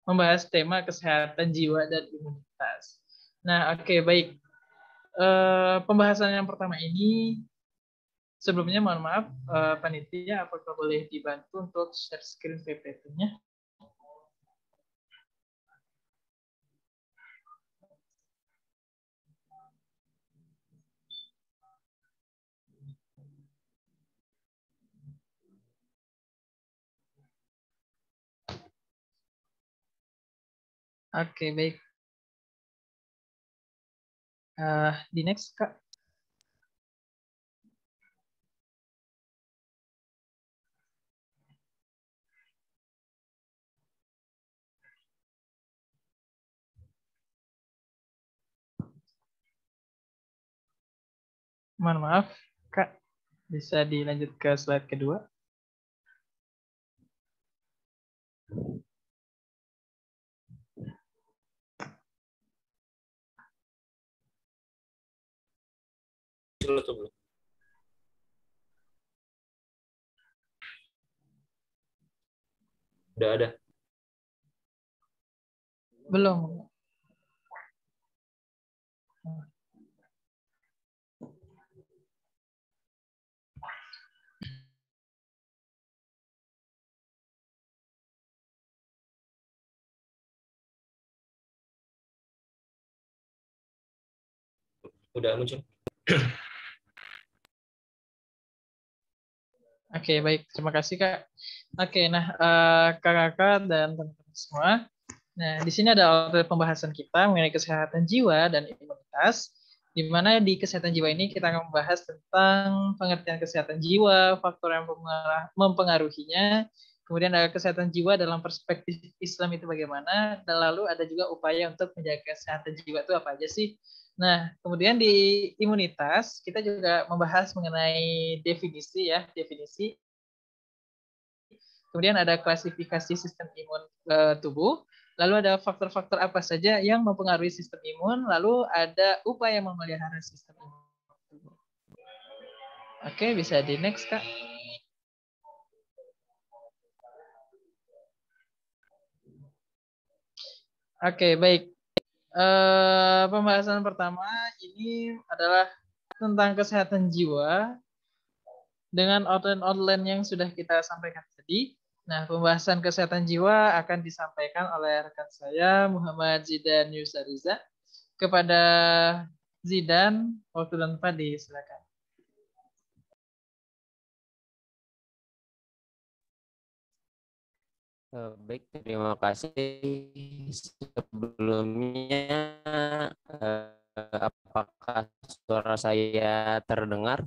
membahas tema kesehatan jiwa dan imunitas. Nah, oke, baik. Pembahasan yang pertama ini, sebelumnya mohon maaf, panitia, apakah boleh dibantu untuk share screen PPT-nya? Oke, baik. Di next, Kak. Mohon maaf, Kak. Bisa dilanjut ke slide kedua. Udah ada. Belum. Udah muncul. Oke, baik. Terima kasih, Kak. Oke, nah, kakak-kakak dan teman-teman semua. Nah, di sini ada outline pembahasan kita mengenai kesehatan jiwa dan imunitas, di mana di kesehatan jiwa ini kita akan membahas tentang pengertian kesehatan jiwa, faktor yang mempengaruhinya, kemudian ada kesehatan jiwa dalam perspektif Islam itu bagaimana, dan lalu ada juga upaya untuk menjaga kesehatan jiwa itu apa aja sih. Nah, kemudian di imunitas, kita juga membahas mengenai definisi ya, definisi. Kemudian ada klasifikasi sistem imun tubuh, lalu ada faktor-faktor apa saja yang mempengaruhi sistem imun, lalu ada upaya memelihara sistem imun tubuh. Oke, bisa di next, Kak. Oke, baik. Pembahasan pertama ini adalah tentang kesehatan jiwa dengan outline-outline yang sudah kita sampaikan tadi. Nah, pembahasan kesehatan jiwa akan disampaikan oleh rekan saya, Muhammad Zidan Yusariza. Kepada Zidan, waktu dan tempat silakan. Baik, terima kasih. Sebelumnya, apakah suara saya terdengar?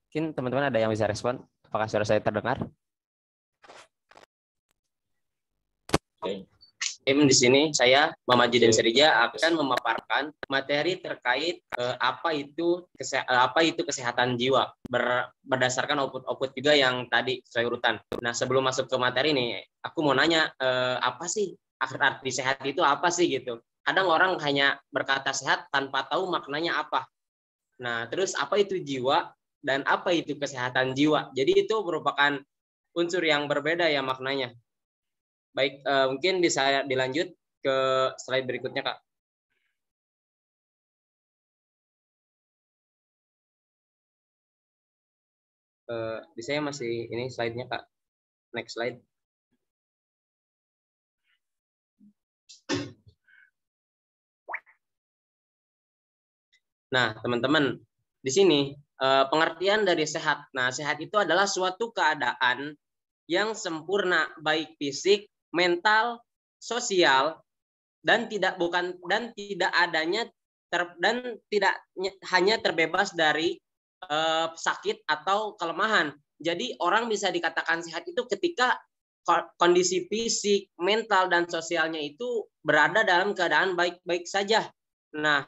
Mungkin teman-teman ada yang bisa respon. Apakah suara saya terdengar? Oke. Di sini saya Muhammad Jidan Serija akan memaparkan materi terkait apa itu kesehatan jiwa berdasarkan output juga yang tadi sesuai urutan. Nah, sebelum masuk ke materi ini, aku mau nanya apa sih arti sehat itu apa sih gitu. Kadang orang hanya berkata sehat tanpa tahu maknanya apa. Nah, terus apa itu jiwa dan apa itu kesehatan jiwa? Jadi itu merupakan unsur yang berbeda ya maknanya. Baik, mungkin bisa dilanjut ke slide berikutnya, Kak. Di saya masih ini slide-nya, Kak. Next slide. Nah, teman-teman, di sini pengertian dari sehat. Nah, sehat itu adalah suatu keadaan yang sempurna baik fisik, mental, sosial, dan tidak adanya dan tidak hanya terbebas dari sakit atau kelemahan. Jadi orang bisa dikatakan sehat itu ketika kondisi fisik, mental, dan sosialnya itu berada dalam keadaan baik-baik saja. Nah,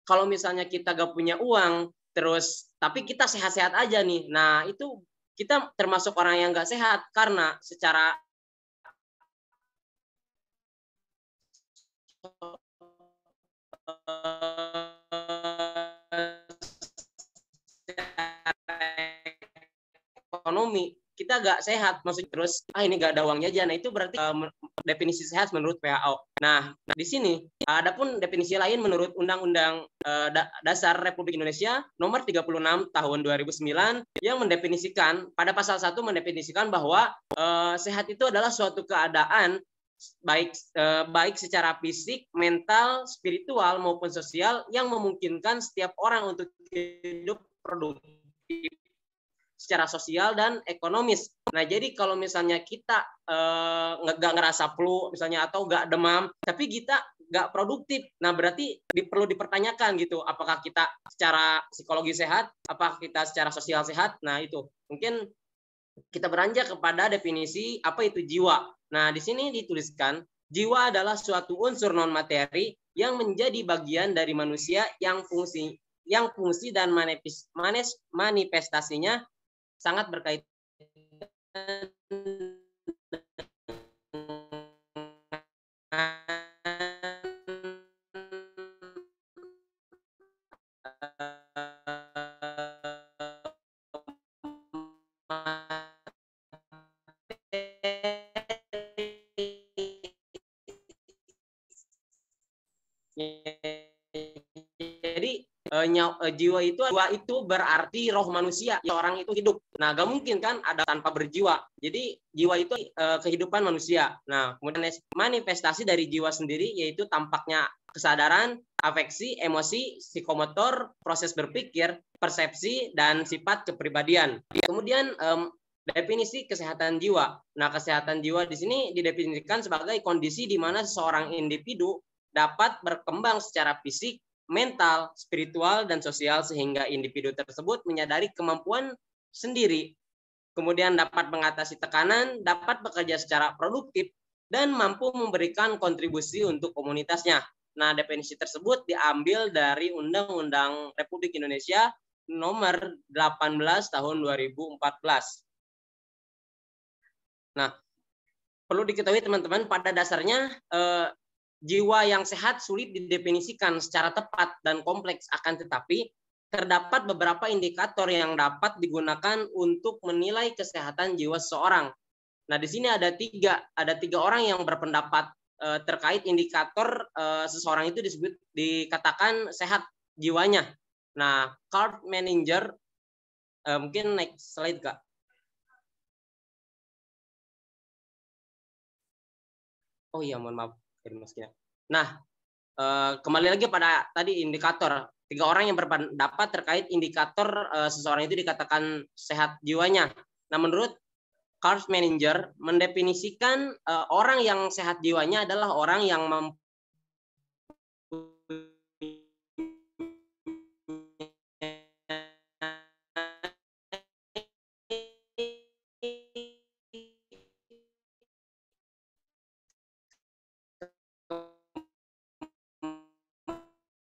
kalau misalnya kita gak punya uang, terus tapi kita sehat-sehat aja nih, nah itu kita termasuk orang yang gak sehat karena secara ekonomi kita nggak sehat, maksudnya terus ini nggak ada uangnya aja. Nah itu berarti definisi sehat menurut WHO. Nah di sini adapun definisi lain menurut Undang-Undang Dasar Republik Indonesia Nomor 36 Tahun 2009 yang mendefinisikan pada pasal 1 mendefinisikan bahwa sehat itu adalah suatu keadaan baik secara fisik, mental, spiritual maupun sosial yang memungkinkan setiap orang untuk hidup produktif secara sosial dan ekonomis. Nah, jadi kalau misalnya kita nggak ngerasa flu misalnya atau nggak demam, tapi kita nggak produktif, nah berarti perlu dipertanyakan gitu, apakah kita secara psikologi sehat, apakah kita secara sosial sehat. Nah, itu mungkin kita beranjak kepada definisi apa itu jiwa. Nah, di sini dituliskan jiwa adalah suatu unsur non materi yang menjadi bagian dari manusia yang fungsi dan manifestasinya sangat berkaitan jadi jiwa itu berarti roh manusia, orang itu hidup. Nah, gak mungkin kan ada tanpa berjiwa. Jadi jiwa itu kehidupan manusia. Nah, kemudian manifestasi dari jiwa sendiri yaitu tampaknya kesadaran, afeksi, emosi, psikomotor, proses berpikir, persepsi, dan sifat kepribadian. Kemudian definisi kesehatan jiwa. Nah, kesehatan jiwa di sini didefinisikan sebagai kondisi di mana seseorang individu dapat berkembang secara fisik, mental, spiritual, dan sosial sehingga individu tersebut menyadari kemampuan sendiri, kemudian dapat mengatasi tekanan, dapat bekerja secara produktif, dan mampu memberikan kontribusi untuk komunitasnya. Nah, definisi tersebut diambil dari Undang-Undang Republik Indonesia Nomor 18 Tahun 2014. Nah, perlu diketahui teman-teman, pada dasarnya jiwa yang sehat sulit didefinisikan secara tepat dan kompleks, akan tetapi terdapat beberapa indikator yang dapat digunakan untuk menilai kesehatan jiwa seseorang. Nah, di sini ada tiga orang yang berpendapat terkait indikator seseorang itu dikatakan sehat jiwanya. Nah, Karl Menninger, mungkin next slide Kak. Oh iya, mohon maaf. Nah, kembali lagi pada tadi indikator. 3 orang yang berpendapat terkait indikator seseorang itu dikatakan sehat jiwanya. Nah, menurut Karl Menninger mendefinisikan orang yang sehat jiwanya adalah orang yang mampu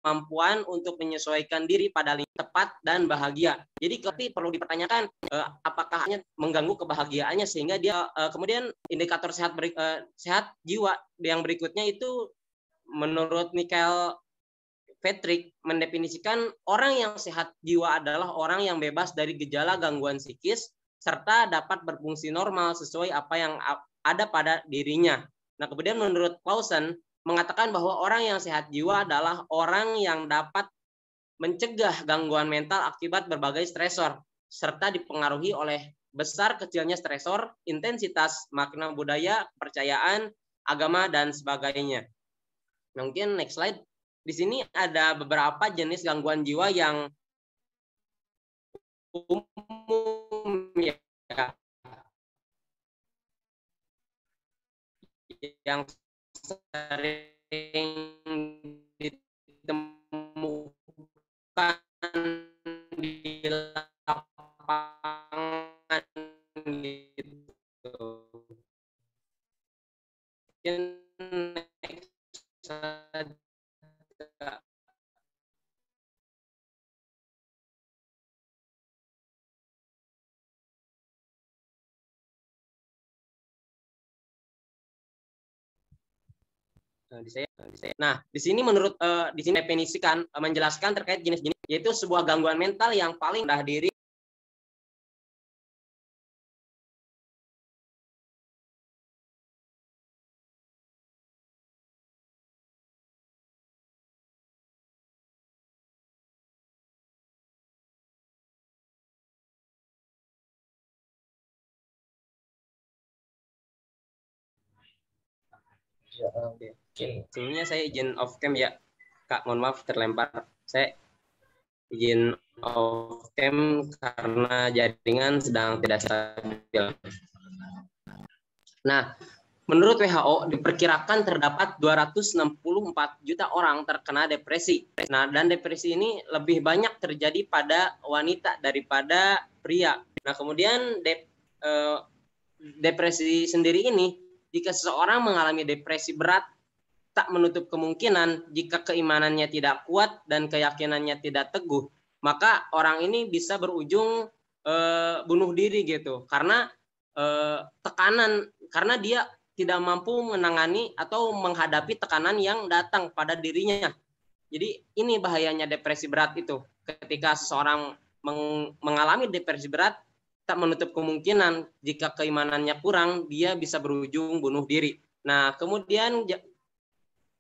kemampuan untuk menyesuaikan diri pada lingkungan tepat dan bahagia. Jadi perlu dipertanyakan apakah hanya mengganggu kebahagiaannya sehingga dia kemudian indikator sehat jiwa yang berikutnya itu menurut Michael Patrick mendefinisikan orang yang sehat jiwa adalah orang yang bebas dari gejala gangguan psikis serta dapat berfungsi normal sesuai apa yang ada pada dirinya. Nah, kemudian menurut Clausen mengatakan bahwa orang yang sehat jiwa adalah orang yang dapat mencegah gangguan mental akibat berbagai stresor, serta dipengaruhi oleh besar kecilnya stresor, intensitas, makna budaya, kepercayaan, agama, dan sebagainya. Nah, mungkin next slide. Di sini ada beberapa jenis gangguan jiwa yang umum ya, yang sering ditemukan di lapangan gitu. Nah, di sini menurut di sini definisikan menjelaskan terkait jenis-jenis, yaitu sebuah gangguan mental yang paling rendah diri Ya, oke. Sebelumnya saya izin off cam ya, Kak. Mohon maaf terlempar. Saya izin off cam karena jaringan sedang tidak stabil. Nah, menurut WHO diperkirakan terdapat 264 juta orang terkena depresi. Nah, dan depresi ini lebih banyak terjadi pada wanita daripada pria. Nah, kemudian depresi sendiri ini, jika seseorang mengalami depresi berat, tak menutup kemungkinan jika keimanannya tidak kuat dan keyakinannya tidak teguh, maka orang ini bisa berujung bunuh diri gitu, karena tekanan, karena dia tidak mampu menangani atau menghadapi tekanan yang datang pada dirinya. Jadi ini bahayanya depresi berat itu. Ketika seseorang mengalami depresi berat, tak menutup kemungkinan jika keimanannya kurang, dia bisa berujung bunuh diri. Nah, kemudian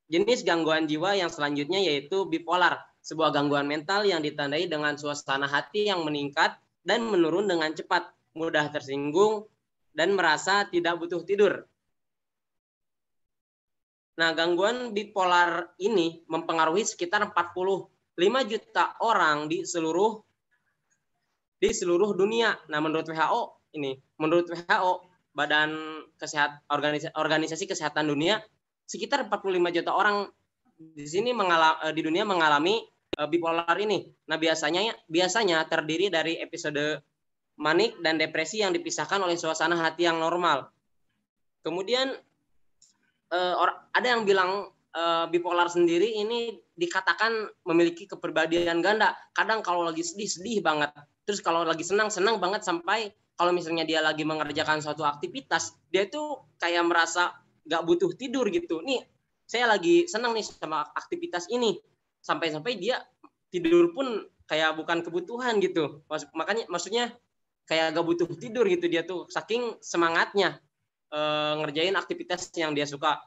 jenis gangguan jiwa yang selanjutnya yaitu bipolar, sebuah gangguan mental yang ditandai dengan suasana hati yang meningkat dan menurun dengan cepat, mudah tersinggung, dan merasa tidak butuh tidur. Nah, gangguan bipolar ini mempengaruhi sekitar 45 juta orang di seluruh dunia. Nah, menurut WHO, Badan Organisasi Kesehatan Dunia, sekitar 45 juta orang di dunia mengalami bipolar ini. Nah, biasanya terdiri dari episode manik dan depresi yang dipisahkan oleh suasana hati yang normal. Kemudian ada yang bilang bipolar sendiri ini dikatakan memiliki kepribadian ganda. Kadang kalau lagi sedih banget, terus kalau lagi senang banget, sampai kalau misalnya dia lagi mengerjakan suatu aktivitas, dia tuh kayak merasa gak butuh tidur gitu. Nih, saya lagi senang nih sama aktivitas ini, sampai dia tidur pun kayak bukan kebutuhan gitu. Maksudnya kayak gak butuh tidur gitu, dia tuh saking semangatnya ngerjain aktivitas yang dia suka.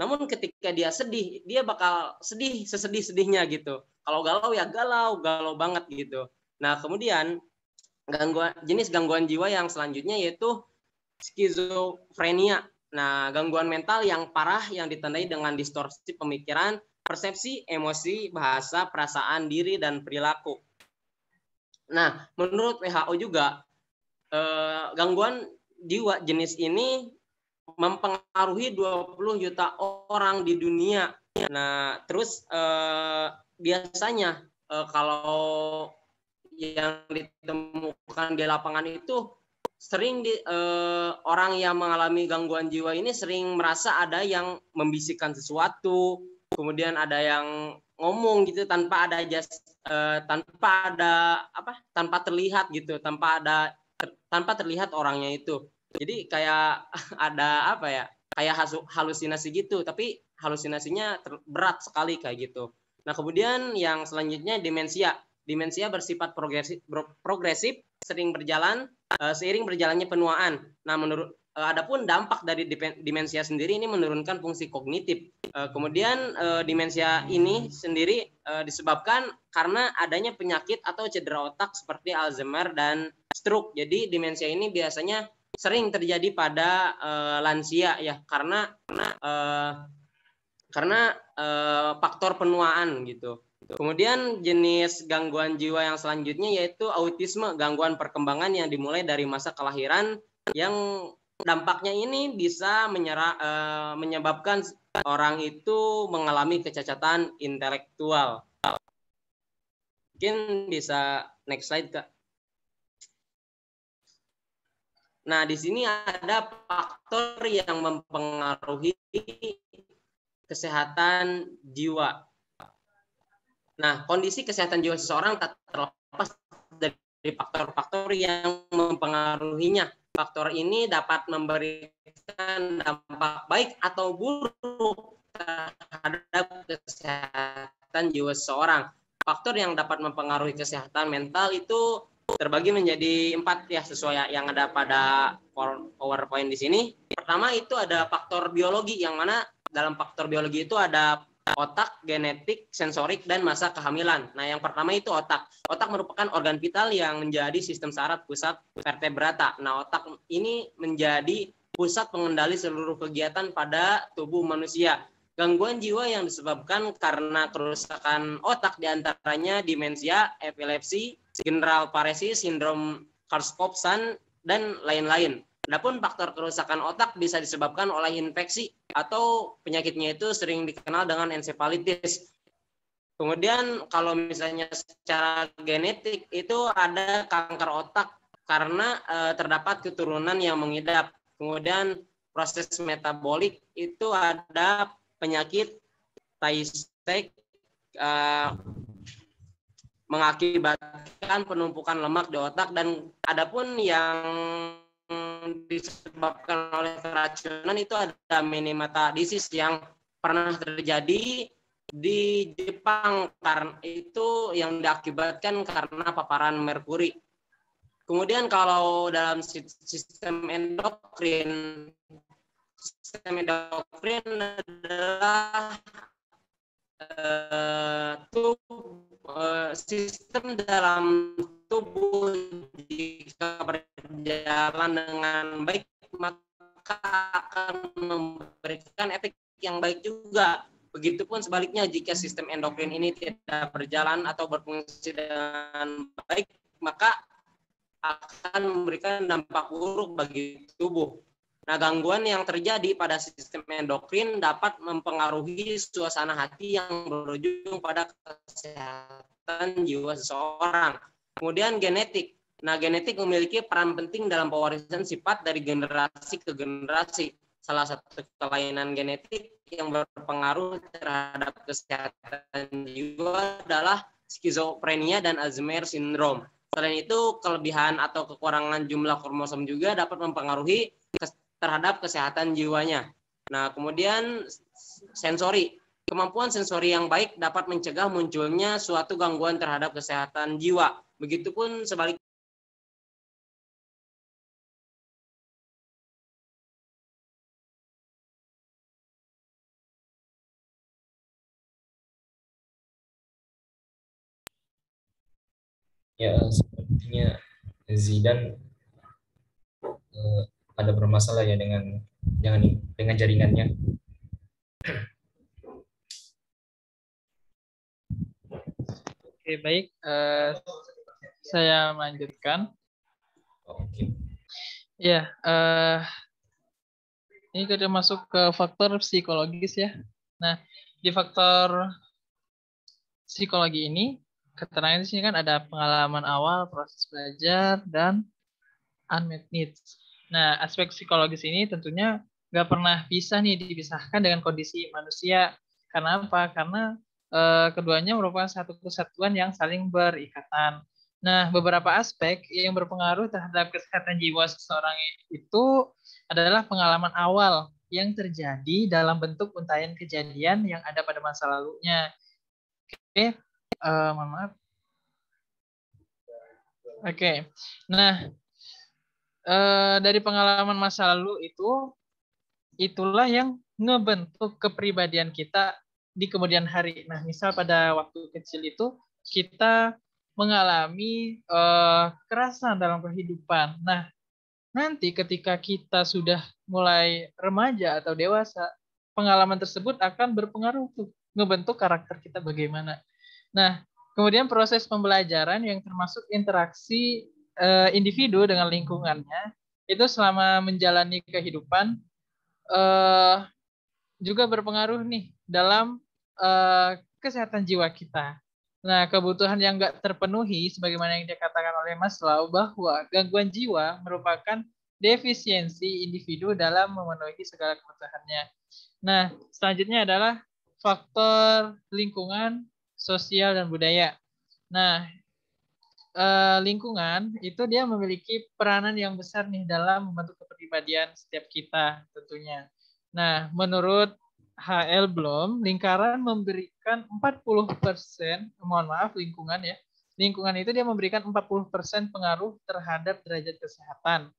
Namun ketika dia sedih, dia bakal sedih sesedih-sedihnya gitu. Kalau galau ya galau banget gitu. Nah, kemudian jenis gangguan jiwa yang selanjutnya yaitu skizofrenia. Nah, gangguan mental yang parah yang ditandai dengan distorsi pemikiran, persepsi, emosi, bahasa, perasaan diri, dan perilaku. Nah, menurut WHO juga gangguan jiwa jenis ini mempengaruhi 20 juta orang di dunia. Nah, terus biasanya kalau yang ditemukan di lapangan itu sering orang yang mengalami gangguan jiwa ini sering merasa ada yang membisikkan sesuatu, kemudian ada yang ngomong gitu tanpa terlihat gitu, tanpa terlihat orangnya itu. Jadi kayak ada kayak halusinasi gitu, tapi halusinasinya berat sekali kayak gitu. Nah, kemudian yang selanjutnya demensia bersifat progresif, sering berjalan seiring berjalannya penuaan. Nah, adapun dampak dari demensia sendiri ini menurunkan fungsi kognitif. Kemudian demensia ini sendiri disebabkan karena adanya penyakit atau cedera otak seperti Alzheimer dan stroke. Jadi demensia ini biasanya sering terjadi pada lansia ya, karena faktor penuaan gitu. Kemudian jenis gangguan jiwa yang selanjutnya yaitu autisme, gangguan perkembangan yang dimulai dari masa kelahiran, yang dampaknya ini bisa menyebabkan orang itu mengalami kecacatan intelektual. Mungkin bisa next slide, Kak. Nah, di sini ada faktor yang mempengaruhi kesehatan jiwa. Nah, kondisi kesehatan jiwa seseorang tak terlepas dari faktor-faktor yang mempengaruhinya. Faktor ini dapat memberikan dampak baik atau buruk terhadap kesehatan jiwa seseorang. Faktor yang dapat mempengaruhi kesehatan mental itu terbagi menjadi 4 ya, sesuai yang ada pada PowerPoint di sini. Pertama itu ada faktor biologi, yang mana dalam faktor biologi itu ada otak, genetik, sensorik, dan masa kehamilan. Nah, yang pertama itu otak. Otak merupakan organ vital yang menjadi sistem saraf pusat vertebrata. Nah, otak ini menjadi pusat pengendali seluruh kegiatan pada tubuh manusia. Gangguan jiwa yang disebabkan karena kerusakan otak diantaranya demensia, epilepsi, general paresis, sindrom Charcot-Marie, dan lain-lain. Adapun faktor kerusakan otak bisa disebabkan oleh infeksi atau penyakitnya itu sering dikenal dengan encephalitis. Kemudian kalau misalnya secara genetik itu ada kanker otak karena terdapat keturunan yang mengidap. Kemudian proses metabolik itu ada penyakit Tay-Sachs mengakibatkan penumpukan lemak di otak, dan adapun yang disebabkan oleh keracunan itu ada Minamata disease yang pernah terjadi di Jepang, karena itu yang diakibatkan karena paparan merkuri. Kemudian kalau dalam sistem endokrin adalah sistem dalam tubuh jika berjalan dengan baik maka akan memberikan efek yang baik juga. Begitupun sebaliknya jika sistem endokrin ini tidak berjalan atau berfungsi dengan baik maka akan memberikan dampak buruk bagi tubuh. Nah, gangguan yang terjadi pada sistem endokrin dapat mempengaruhi suasana hati yang berujung pada kesehatan jiwa seseorang. Kemudian genetik. Nah, genetik memiliki peran penting dalam pewarisan sifat dari generasi ke generasi. Salah satu kelainan genetik yang berpengaruh terhadap kesehatan jiwa adalah skizofrenia dan Alzheimer syndrome. Selain itu, kelebihan atau kekurangan jumlah kromosom juga dapat mempengaruhi terhadap kesehatan jiwanya. Nah, kemudian sensori. Kemampuan sensori yang baik dapat mencegah munculnya suatu gangguan terhadap kesehatan jiwa. Begitupun sebaliknya. Ya, sepertinya Zidane ada bermasalah ya dengan jaringannya. Oke, baik. Saya melanjutkan. Oke. Ya, ini kita masuk ke faktor psikologis ya. Nah, di faktor psikologi ini, keterangan di sini kan ada pengalaman awal, proses belajar, dan unmet needs. Nah, aspek psikologis ini tentunya nggak pernah bisa nih dipisahkan dengan kondisi manusia. Karena apa? Karena keduanya merupakan satu kesatuan yang saling berikatan. Nah, beberapa aspek yang berpengaruh terhadap kesehatan jiwa seseorang itu adalah pengalaman awal yang terjadi dalam bentuk untaian kejadian yang ada pada masa lalunya. Oke, mohon maaf. Oke, nah dari pengalaman masa lalu itulah yang ngebentuk kepribadian kita di kemudian hari. Nah, misal pada waktu kecil itu kita mengalami kekerasan dalam kehidupan. Nah, nanti ketika kita sudah mulai remaja atau dewasa, pengalaman tersebut akan berpengaruh tuh ngebentuk karakter kita bagaimana. Nah, kemudian proses pembelajaran yang termasuk interaksi individu dengan lingkungannya itu selama menjalani kehidupan juga berpengaruh nih dalam kesehatan jiwa kita. Nah, kebutuhan yang nggak terpenuhi, sebagaimana yang dikatakan oleh Maslow, bahwa gangguan jiwa merupakan defisiensi individu dalam memenuhi segala kebutuhannya. Nah, selanjutnya adalah faktor lingkungan, sosial, dan budaya. Nah, lingkungan itu dia memiliki peranan yang besar nih dalam membentuk kepribadian setiap kita tentunya. Nah, menurut H.L. Bloom, lingkaran memberikan 40%, mohon maaf lingkungan ya, lingkungan itu dia memberikan 40% pengaruh terhadap derajat kesehatan.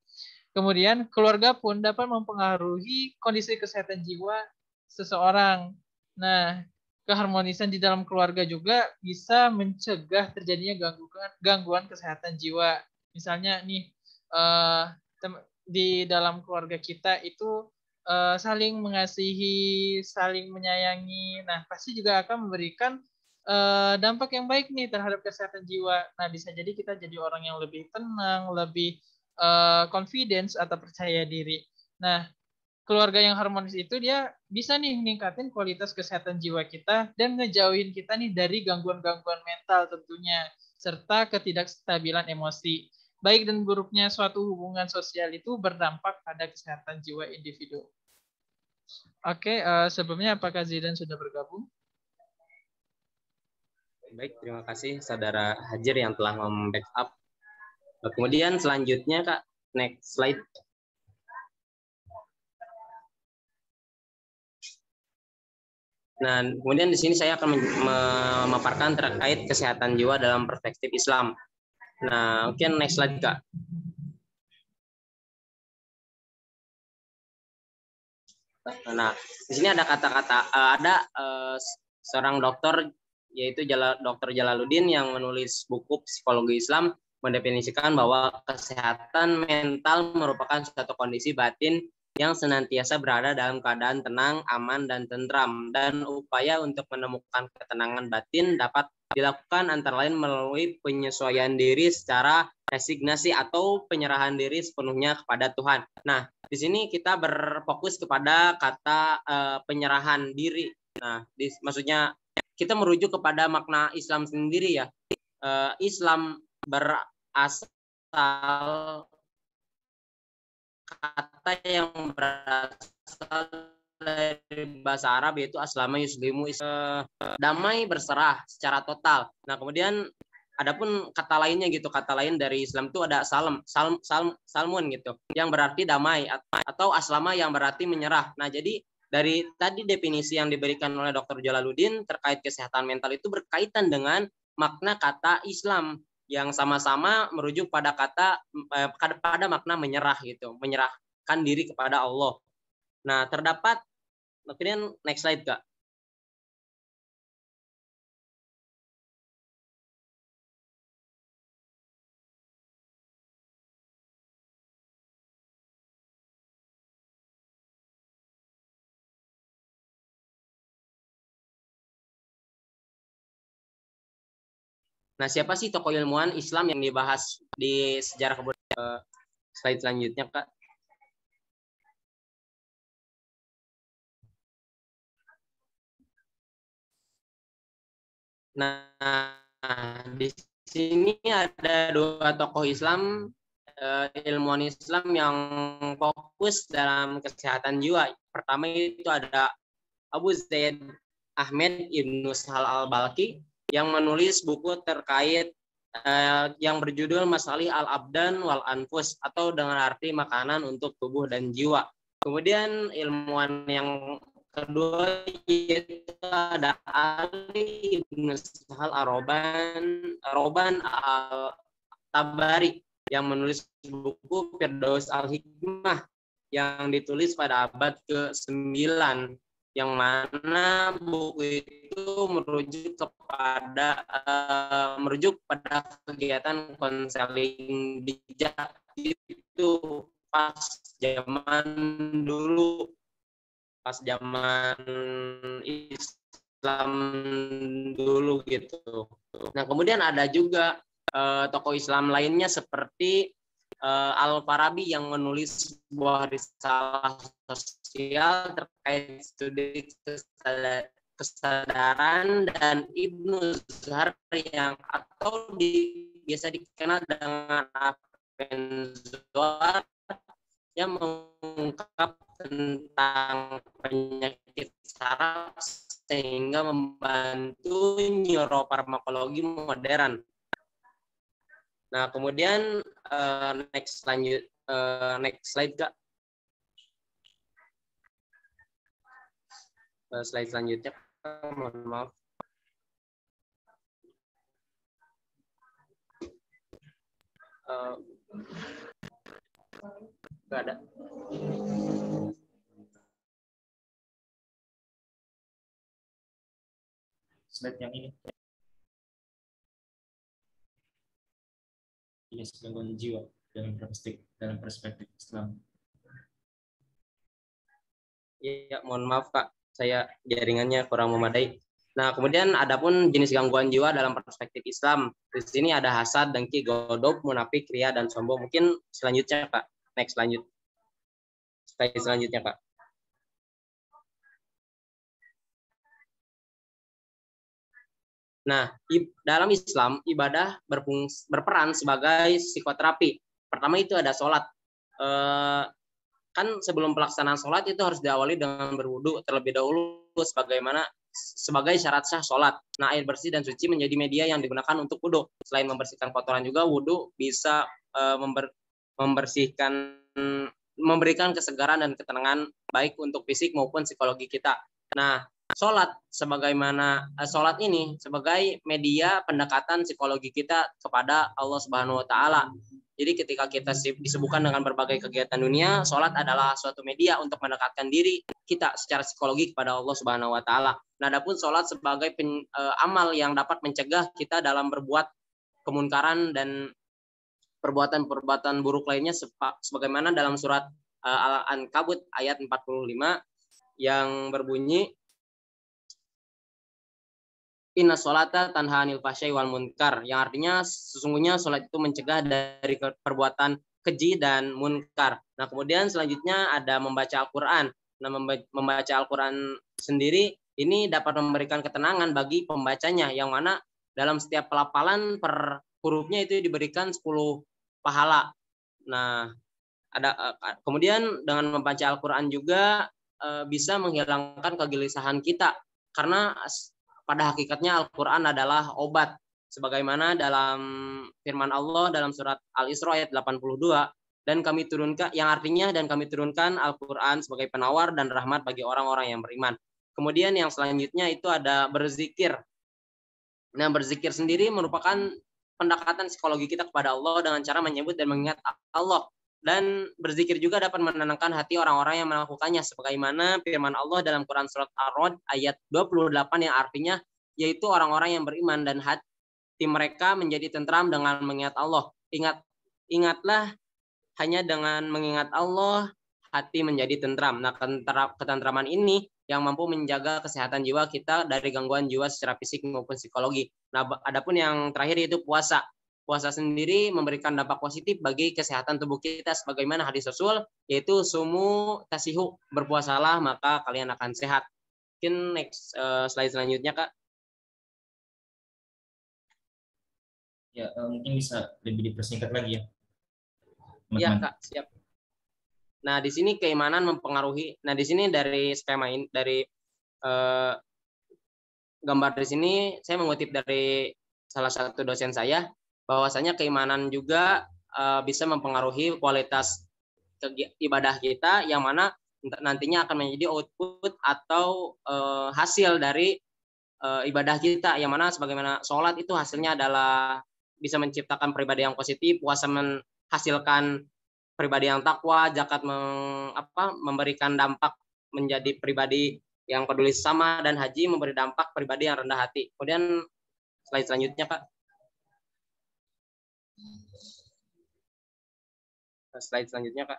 Kemudian keluarga pun dapat mempengaruhi kondisi kesehatan jiwa seseorang. Nah, keharmonisan di dalam keluarga juga bisa mencegah terjadinya gangguan kesehatan jiwa. Misalnya nih, di dalam keluarga kita itu saling mengasihi, saling menyayangi. Nah, pasti juga akan memberikan dampak yang baik nih terhadap kesehatan jiwa. Nah, bisa jadi kita jadi orang yang lebih tenang, lebih confidence atau percaya diri. Nah, keluarga yang harmonis itu dia bisa nih meningkatin kualitas kesehatan jiwa kita dan ngejauhin kita nih dari gangguan-gangguan mental tentunya, serta ketidakstabilan emosi. Baik dan buruknya suatu hubungan sosial itu berdampak pada kesehatan jiwa individu. Oke, sebelumnya apakah Zidan sudah bergabung? Baik, terima kasih Saudara Hajir yang telah membackup. Kemudian selanjutnya Kak, next slide. Nah, kemudian di sini saya akan memaparkan terkait kesehatan jiwa dalam perspektif Islam. Nah, oke, next slide Kak. Nah, di sini ada kata-kata, seorang dokter yaitu Dr. Jalaluddin yang menulis buku Psikologi Islam mendefinisikan bahwa kesehatan mental merupakan suatu kondisi batin yang senantiasa berada dalam keadaan tenang, aman, dan tentram. Dan upaya untuk menemukan ketenangan batin dapat dilakukan antara lain melalui penyesuaian diri secara resignasi atau penyerahan diri sepenuhnya kepada Tuhan. Nah, di sini kita berfokus kepada kata penyerahan diri. Nah, maksudnya kita merujuk kepada makna Islam sendiri ya. Islam berasal kata yang berasal dari bahasa Arab yaitu aslama yuslimu, damai berserah secara total. Nah, kemudian adapun kata lainnya gitu, kata lain dari Islam itu ada salmun gitu, yang berarti damai, atau aslama yang berarti menyerah. Nah, jadi dari tadi definisi yang diberikan oleh Dr. Jalaluddin terkait kesehatan mental itu berkaitan dengan makna kata Islam yang sama-sama merujuk pada pada makna menyerah gitu, menyerahkan diri kepada Allah. Nah, terdapat, kemudian next slide Kak. Nah, siapa sih tokoh ilmuwan Islam yang dibahas di sejarah kebudayaan? Slide selanjutnya, Kak. Nah, di sini ada dua tokoh Islam, ilmuwan Islam yang fokus dalam kesehatan jiwa. Pertama itu ada Abu Zaid Ahmed Ibnu Sahal al-Balki yang menulis buku terkait yang berjudul Masalih al-Abdan wal Anfus, atau dengan arti makanan untuk tubuh dan jiwa. Kemudian ilmuwan yang kedua yaitu ada Ali Ibnu Sahal Aroban al-Tabari yang menulis buku Firdaus al-Hikmah yang ditulis pada abad ke-9, yang mana buku itu merujuk pada kegiatan konseling bijak itu pas zaman Islam dulu gitu. Nah, kemudian ada juga tokoh Islam lainnya seperti Al-Farabi yang menulis sebuah risalah sosial terkait studi kesadaran, dan Ibnu Zuhar biasa dikenal dengan Avenzoar yang mengungkap tentang penyakit saraf sehingga membantu neurofarmakologi modern. Nah, kemudian next slide Kak. Slide selanjutnya, mohon maaf. Nggak ada. Slide yang ini. Jenis gangguan jiwa dalam perspektif Islam. Ya, mohon maaf Kak, saya jaringannya kurang memadai. Nah, kemudian adapun jenis gangguan jiwa dalam perspektif Islam. Di sini ada hasad, dengki, godok, munafik, ria, dan sombong. Mungkin selanjutnya Kak. Next, lanjut. Slide selanjutnya Kak. Nah, dalam Islam, ibadah berperan sebagai psikoterapi. Pertama itu ada sholat. Kan sebelum pelaksanaan sholat itu harus diawali dengan berwudu terlebih dahulu sebagai syarat sah sholat. Nah, air bersih dan suci menjadi media yang digunakan untuk wudu. Selain membersihkan kotoran juga, wudu bisa memberikan kesegaran dan ketenangan baik untuk fisik maupun psikologi kita. Nah, sholat ini sebagai media pendekatan psikologi kita kepada Allah Subhanahu Wa Taala. Jadi ketika kita disibukkan dengan berbagai kegiatan dunia, sholat adalah suatu media untuk mendekatkan diri kita secara psikologi kepada Allah Subhanahu Wa Taala. Nah, adapun sholat sebagai amal yang dapat mencegah kita dalam berbuat kemunkaran dan perbuatan-perbuatan buruk lainnya, sebagaimana dalam surat Al-Ankabut ayat 45 yang berbunyi, Inna sholata tanha anil fahsya'i wal munkar, yang artinya sesungguhnya sholat itu mencegah dari perbuatan keji dan munkar. Nah, kemudian selanjutnya ada membaca Al-Quran. Nah, membaca Al-Quran sendiri ini dapat memberikan ketenangan bagi pembacanya, yang mana dalam setiap pelafalan per hurufnya itu diberikan 10 pahala. Nah, kemudian dengan membaca Al-Quran juga bisa menghilangkan kegelisahan kita, karena pada hakikatnya Al-Quran adalah obat. Sebagaimana dalam firman Allah dalam surat Al-Isra ayat 82, dan kami turunkan Al-Quran sebagai penawar dan rahmat bagi orang-orang yang beriman. Kemudian yang selanjutnya itu ada berzikir. Nah, berzikir sendiri merupakan pendekatan psikologi kita kepada Allah dengan cara menyebut dan mengingat Allah. Dan berzikir juga dapat menenangkan hati orang-orang yang melakukannya, sebagaimana firman Allah dalam Quran surat Ar-Ra'd ayat 28 yang artinya yaitu orang-orang yang beriman dan hati mereka menjadi tentram dengan mengingat Allah. Ingatlah, hanya dengan mengingat Allah hati menjadi tentram. Nah, ketentraman ini yang mampu menjaga kesehatan jiwa kita dari gangguan jiwa secara fisik maupun psikologi. Nah, adapun yang terakhir yaitu puasa. Puasa sendiri memberikan dampak positif bagi kesehatan tubuh kita, sebagaimana hadis Rasul, yaitu sumu tasihu, berpuasalah maka kalian akan sehat. Mungkin next slide selanjutnya Kak. Ya, mungkin bisa lebih dipersingkat lagi ya. Iya Kak, siap. Nah, di sini keimanan mempengaruhi. Nah, di sini dari skema ini, dari gambar di sini saya mengutip dari salah satu dosen saya, bahwasanya keimanan juga bisa mempengaruhi kualitas ibadah kita, yang mana nantinya akan menjadi output atau hasil dari ibadah kita, yang mana sebagaimana sholat itu hasilnya adalah bisa menciptakan pribadi yang positif, puasa menghasilkan pribadi yang takwa, zakat memberikan dampak menjadi pribadi yang peduli sesama, dan haji memberi dampak pribadi yang rendah hati. Kemudian slide selanjutnya Kak. Slide selanjutnya Kak.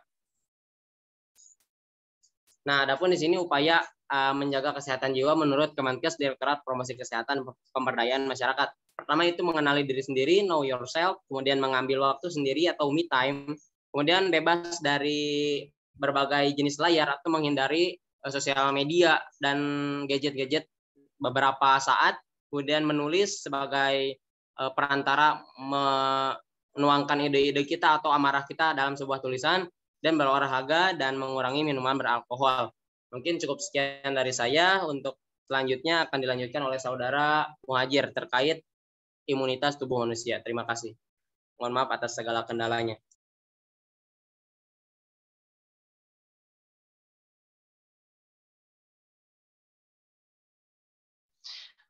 Nah, adapun di sini upaya menjaga kesehatan jiwa menurut Kemenkes, Direktorat Promosi Kesehatan Pemberdayaan Masyarakat. Pertama itu mengenali diri sendiri, know yourself, kemudian mengambil waktu sendiri atau me time, kemudian bebas dari berbagai jenis layar atau menghindari sosial media dan gadget-gadget beberapa saat, kemudian menulis sebagai perantara menuangkan ide-ide kita atau amarah kita dalam sebuah tulisan, dan berolahraga dan mengurangi minuman beralkohol. Mungkin cukup sekian dari saya. Untuk selanjutnya akan dilanjutkan oleh saudara Muhajir terkait imunitas tubuh manusia. Terima kasih. Mohon maaf atas segala kendalanya.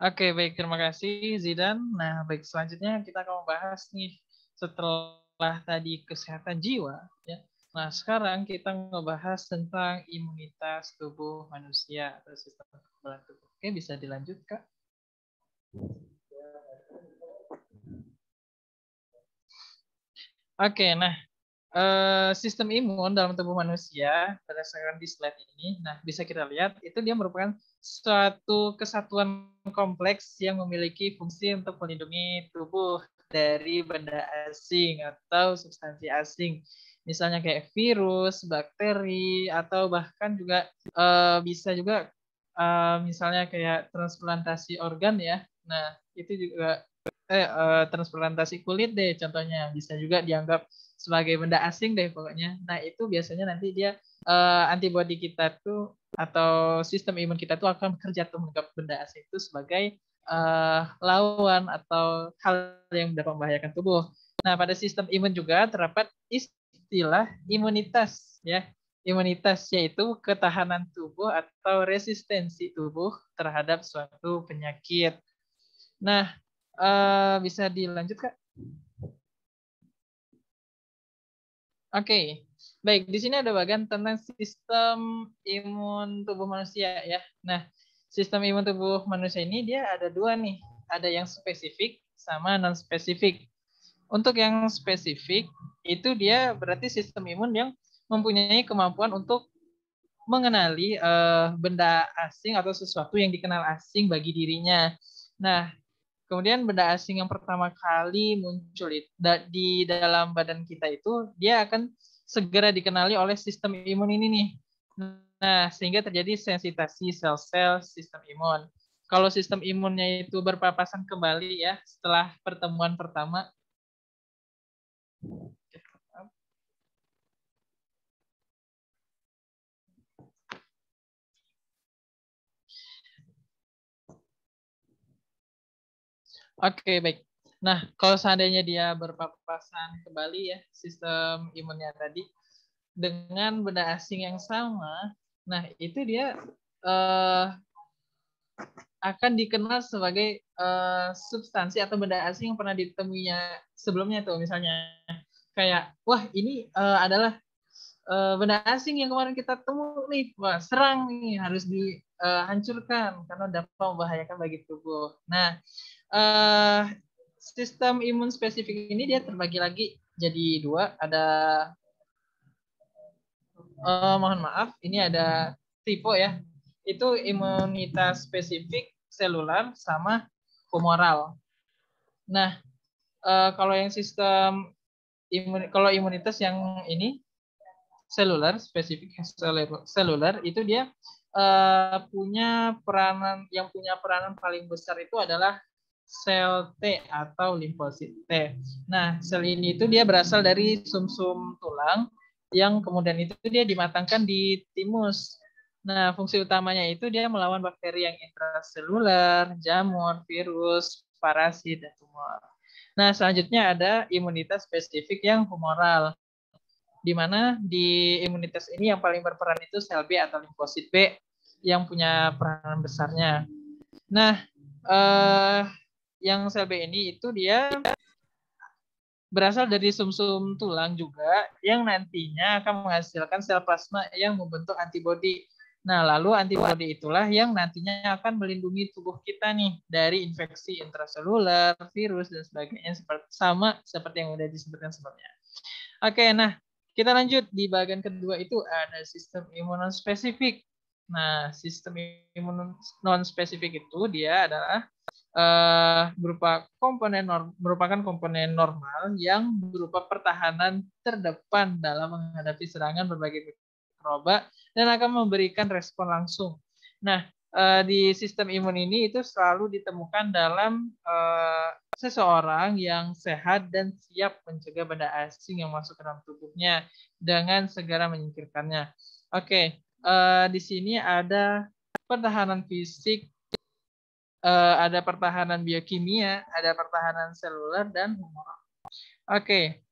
Oke, baik. Terima kasih, Zidan. Nah, baik. Selanjutnya kita akan membahas nih, setelah tadi kesehatan jiwa, ya. Nah, sekarang kita membahas tentang imunitas tubuh manusia atau sistem kekebalan tubuh. Oke, bisa dilanjut, Kak? Oke, nah, sistem imun dalam tubuh manusia berdasarkan di slide ini, nah bisa kita lihat itu dia merupakan suatu kesatuan kompleks yang memiliki fungsi untuk melindungi tubuh dari benda asing atau substansi asing. Misalnya kayak virus, bakteri, atau bahkan juga bisa juga misalnya kayak transplantasi organ ya. Nah, itu juga transplantasi kulit deh contohnya. Bisa juga dianggap sebagai benda asing deh pokoknya. Nah, itu biasanya nanti dia antibodi kita tuh atau sistem imun kita tuh akan bekerja tuh menganggap benda asing itu sebagai lawan atau hal yang dapat membahayakan tubuh. Nah, pada sistem imun juga terdapat istilah imunitas ya. Imunitas yaitu ketahanan tubuh atau resistensi tubuh terhadap suatu penyakit. Nah, bisa dilanjut Kak? Oke, baik. Di sini ada bagian tentang sistem imun tubuh manusia ya. Nah, sistem imun tubuh manusia ini dia ada dua nih. Ada yang spesifik sama non spesifik. Untuk yang spesifik itu dia berarti sistem imun yang mempunyai kemampuan untuk mengenali benda asing atau sesuatu yang dikenal asing bagi dirinya. Nah, kemudian benda asing yang pertama kali muncul di dalam badan kita itu, dia akan segera dikenali oleh sistem imun ini nih. Nah, sehingga terjadi sensitasi sel-sel sistem imun. Kalau sistem imunnya itu berpapasan kembali ya setelah pertemuan pertama. Oke, baik. Nah, kalau seandainya dia berpapasan kembali ya sistem imunnya tadi dengan benda asing yang sama, nah itu dia akan dikenal sebagai substansi atau benda asing yang pernah ditemuinya sebelumnya tuh, misalnya kayak wah ini adalah benda asing yang kemarin kita temu nih, wah serang nih, harus dihancurkan karena dapat membahayakan bagi tubuh. Nah, sistem imun spesifik ini dia terbagi lagi jadi dua. Ada mohon maaf, ini ada tipe ya. Itu imunitas spesifik selular sama humoral. Nah, kalau yang sistem kalau imunitas yang ini selular, spesifik selular itu dia punya peranan paling besar itu adalah sel T atau limfosit T. Nah, sel ini itu dia berasal dari sumsum tulang yang kemudian itu dia dimatangkan di timus. Nah, fungsi utamanya itu dia melawan bakteri yang intraselular, jamur, virus, parasit, dan tumor. Nah, selanjutnya ada imunitas spesifik yang humoral, di mana di imunitas ini yang paling berperan itu sel B atau limfosit B yang punya peranan besarnya. Nah, yang sel B ini itu dia berasal dari sumsum tulang juga yang nantinya akan menghasilkan sel plasma yang membentuk antibodi. Nah, lalu antibodi itulah yang nantinya akan melindungi tubuh kita nih dari infeksi intraseluler, virus, dan sebagainya, sama seperti yang sudah disebutkan sebelumnya. Oke, nah kita lanjut di bagian kedua itu ada sistem imun spesifik. Nah, sistem imun non spesifik itu dia adalah merupakan komponen normal yang berupa pertahanan terdepan dalam menghadapi serangan berbagai mikroba dan akan memberikan respon langsung. Nah, di sistem imun ini itu selalu ditemukan dalam seseorang yang sehat dan siap mencegah benda asing yang masuk ke dalam tubuhnya dengan segera menyingkirkannya. Oke, di sini ada pertahanan fisik, ada pertahanan biokimia, ada pertahanan seluler, dan humoral. Oke,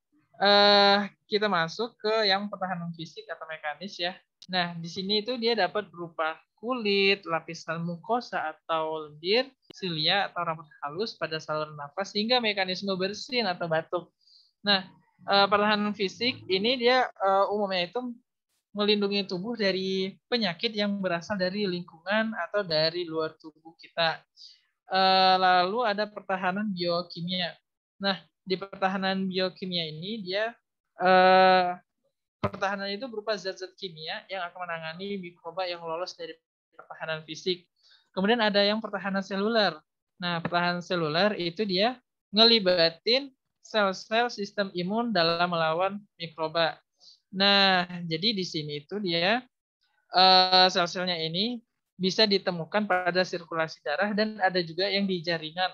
kita masuk ke yang pertahanan fisik atau mekanis ya. Nah, di sini itu dia dapat berupa kulit, lapisan mukosa atau lendir, silia atau rambut halus pada saluran nafas, hingga mekanisme bersin atau batuk. Nah, pertahanan fisik ini dia umumnya itu melindungi tubuh dari penyakit yang berasal dari lingkungan atau dari luar tubuh kita. Lalu ada pertahanan biokimia. Nah, di pertahanan biokimia ini dia pertahanan itu berupa zat-zat kimia yang akan menangani mikroba yang lolos dari pertahanan fisik. Kemudian ada yang pertahanan seluler. Nah, pertahanan seluler itu dia ngelibatin sel-sel sistem imun dalam melawan mikroba. Nah, jadi di sini itu dia sel-selnya ini bisa ditemukan pada sirkulasi darah dan ada juga yang di jaringan.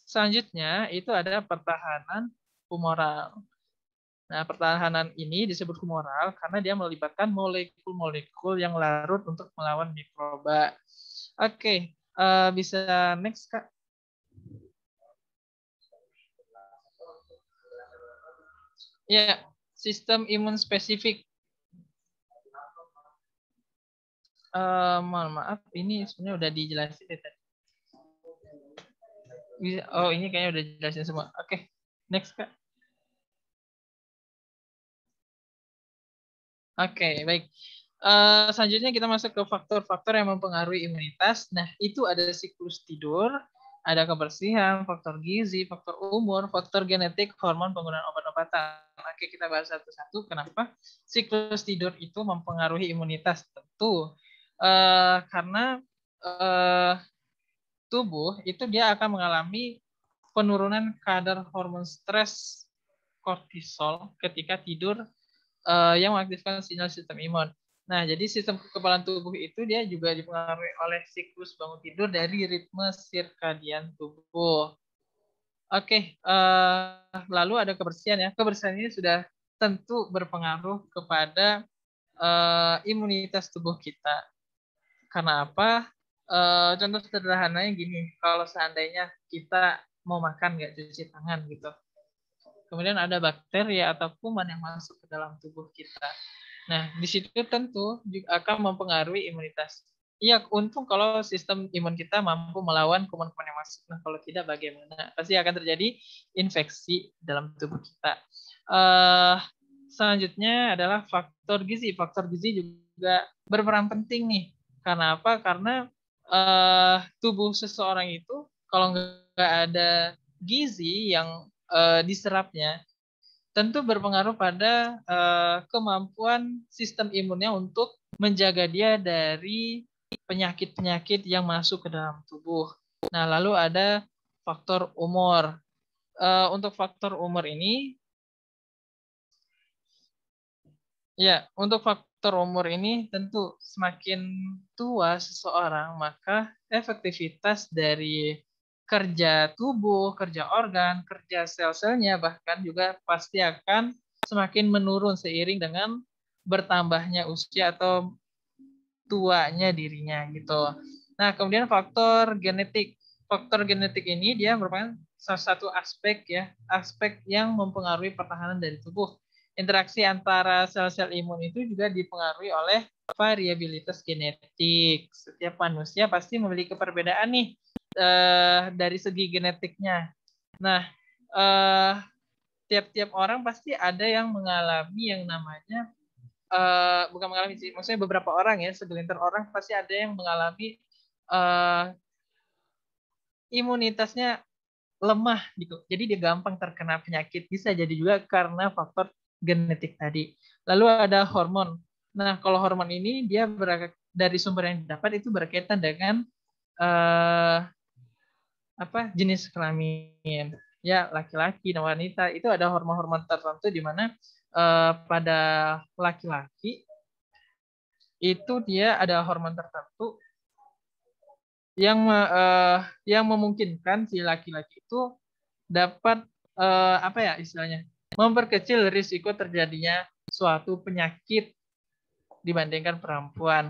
Selanjutnya itu ada pertahanan humoral. Nah, pertahanan ini disebut humoral karena dia melibatkan molekul-molekul yang larut untuk melawan mikroba. Oke, bisa next, Kak. Ya, sistem imun spesifik. Mohon maaf, ini sebenarnya udah dijelasin tadi. Oh, ini kayaknya udah dijelasin semua. Oke, next, Kak. Oke, baik. Selanjutnya kita masuk ke faktor-faktor yang mempengaruhi imunitas. Nah, itu ada siklus tidur, ada kebersihan, faktor gizi, faktor umur, faktor genetik, hormon, penggunaan obat-obatan. Oke, kita bahas satu-satu. Kenapa siklus tidur itu mempengaruhi imunitas? Tentu karena tubuh itu dia akan mengalami penurunan kadar hormon stres kortisol ketika tidur yang mengaktifkan sinyal sistem imun. Nah, jadi sistem kekebalan tubuh itu dia juga dipengaruhi oleh siklus bangun tidur dari ritme sirkadian tubuh. Oke, lalu ada kebersihan ya. Kebersihan ini sudah tentu berpengaruh kepada imunitas tubuh kita. Karena apa? Contoh sederhananya gini, kalau seandainya kita mau makan nggak cuci tangan gitu, kemudian ada bakteri atau kuman yang masuk ke dalam tubuh kita. Nah, di situ tentu juga akan mempengaruhi imunitas. Iya, untung kalau sistem imun kita mampu melawan kuman-kuman yang masuk. Nah, kalau tidak bagaimana? Pasti akan terjadi infeksi dalam tubuh kita. Selanjutnya adalah faktor gizi. Faktor gizi juga berperan penting nih. Karena apa? Karena tubuh seseorang itu kalau nggak ada gizi yang diserapnya, tentu berpengaruh pada kemampuan sistem imunnya untuk menjaga dia dari penyakit-penyakit yang masuk ke dalam tubuh. Nah, lalu ada faktor umur. Untuk faktor umur ini, tentu semakin tua seseorang, maka efektivitas dari kerja tubuh, kerja organ, kerja sel-selnya bahkan juga pasti akan semakin menurun seiring dengan bertambahnya usia atau tuanya dirinya gitu. Nah, kemudian faktor genetik. Faktor genetik ini dia merupakan salah satu aspek yang mempengaruhi pertahanan dari tubuh. Interaksi antara sel-sel imun itu juga dipengaruhi oleh variabilitas genetik. Setiap manusia pasti memiliki perbedaan nih dari segi genetiknya. Nah, tiap-tiap orang pasti ada yang mengalami yang namanya bukan mengalami sih, maksudnya beberapa orang ya, segelintir orang pasti ada yang mengalami imunitasnya lemah gitu. Jadi dia gampang terkena penyakit. Bisa jadi juga karena faktor genetik tadi. Lalu ada hormon. Nah, kalau hormon ini dia dari sumber yang didapat itu berkaitan dengan jenis kelamin. Ya, laki-laki dan wanita itu ada hormon-hormon tertentu di mana pada laki-laki itu dia ada hormon tertentu yang memungkinkan si laki-laki itu dapat istilahnya memperkecil risiko terjadinya suatu penyakit dibandingkan perempuan.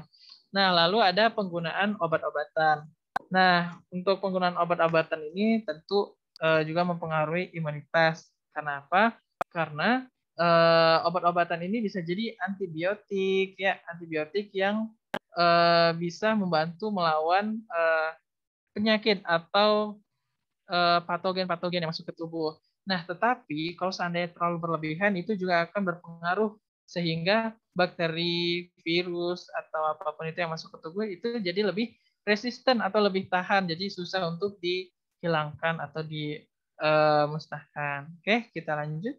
Nah, lalu ada penggunaan obat-obatan. Nah, untuk penggunaan obat-obatan ini tentu juga mempengaruhi imunitas. Kenapa? Karena obat-obatan ini bisa jadi antibiotik yang bisa membantu melawan penyakit atau patogen-patogen yang masuk ke tubuh. Nah, tetapi kalau seandainya terlalu berlebihan itu juga akan berpengaruh sehingga bakteri, virus atau apapun itu yang masuk ke tubuh itu jadi lebih resisten atau lebih tahan, jadi susah untuk dihilangkan atau musnahkan. Oke, kita lanjut.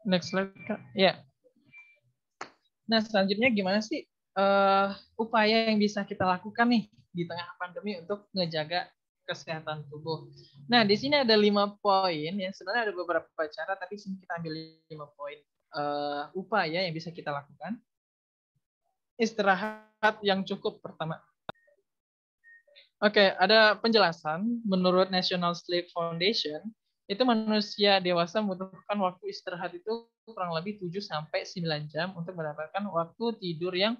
Next slide, Kak. Ya. Nah, selanjutnya gimana sih upaya yang bisa kita lakukan nih di tengah pandemi untuk ngejaga kesehatan tubuh. Nah, di sini ada 5 poin ya. Sebenarnya ada beberapa cara, tapi sini kita ambil 5 poin upaya yang bisa kita lakukan. Istirahat yang cukup pertama. Oke, ada penjelasan menurut National Sleep Foundation, itu manusia dewasa membutuhkan waktu istirahat itu kurang lebih 7 sampai 9 jam untuk mendapatkan waktu tidur yang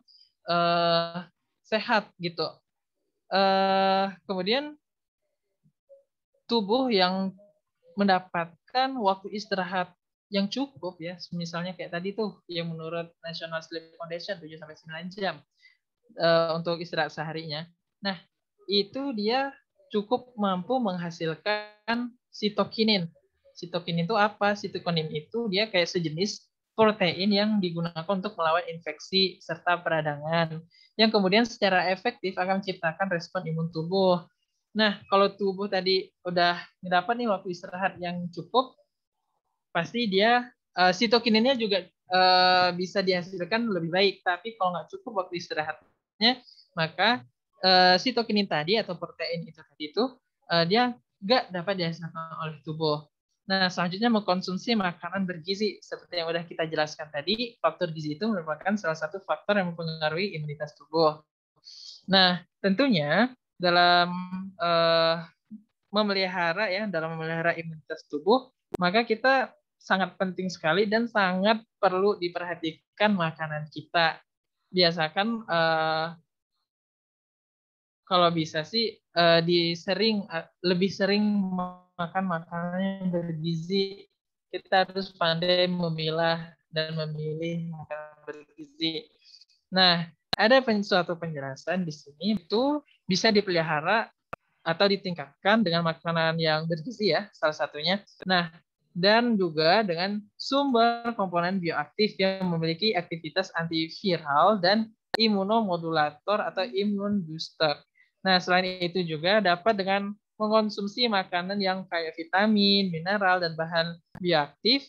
sehat gitu. Kemudian tubuh yang mendapatkan waktu istirahat yang cukup ya, misalnya kayak tadi tuh yang menurut National Sleep Foundation 7 sampai 9 jam untuk istirahat seharinya. Nah, itu dia cukup mampu menghasilkan sitokinin. Sitokinin itu apa? Sitokinin itu dia kayak sejenis protein yang digunakan untuk melawan infeksi serta peradangan, yang kemudian secara efektif akan menciptakan respon imun tubuh. Nah, kalau tubuh tadi udah mendapat nih waktu istirahat yang cukup, pasti dia sitokininnya juga bisa dihasilkan lebih baik. Tapi kalau nggak cukup waktu istirahatnya, maka sitokinin tadi atau protein itu tadi itu dia nggak dapat dihasilkan oleh tubuh. Nah, selanjutnya mengkonsumsi makanan bergizi seperti yang udah kita jelaskan tadi. Faktor gizi itu merupakan salah satu faktor yang mempengaruhi imunitas tubuh. Nah, tentunya dalam dalam memelihara imunitas tubuh, maka kita sangat penting sekali dan sangat perlu diperhatikan makanan kita. Biasakan kalau bisa sih lebih sering makan makanan yang bergizi. Kita harus pandai memilah dan memilih makanan bergizi. Nah, ada suatu penjelasan di sini itu bisa dipelihara atau ditingkatkan dengan makanan yang bergizi ya, salah satunya. Nah, dan juga dengan sumber komponen bioaktif yang memiliki aktivitas antiviral dan imunomodulator atau imun booster. Nah, selain itu juga dapat dengan mengkonsumsi makanan yang kaya vitamin, mineral, dan bahan bioaktif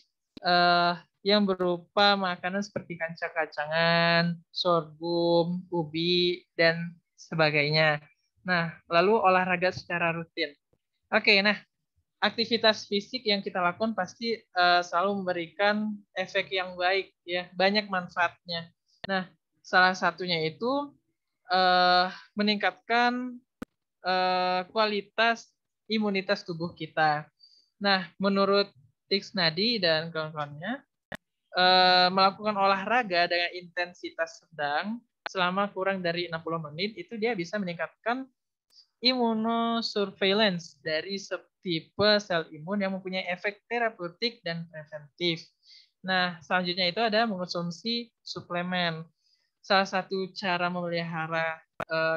yang berupa makanan seperti kacang-kacangan, sorghum, ubi, dan sebagainya. Nah, lalu olahraga secara rutin. Oke, nah aktivitas fisik yang kita lakukan pasti selalu memberikan efek yang baik ya, banyak manfaatnya. Nah, salah satunya itu meningkatkan kualitas imunitas tubuh kita. Nah, menurut Tiksnadi dan kawan-kawannya, melakukan olahraga dengan intensitas sedang selama kurang dari 60 menit itu dia bisa meningkatkan immunosurveillance dari tipe sel imun yang mempunyai efek terapeutik dan preventif. Nah, selanjutnya itu ada mengonsumsi suplemen. Salah satu cara memelihara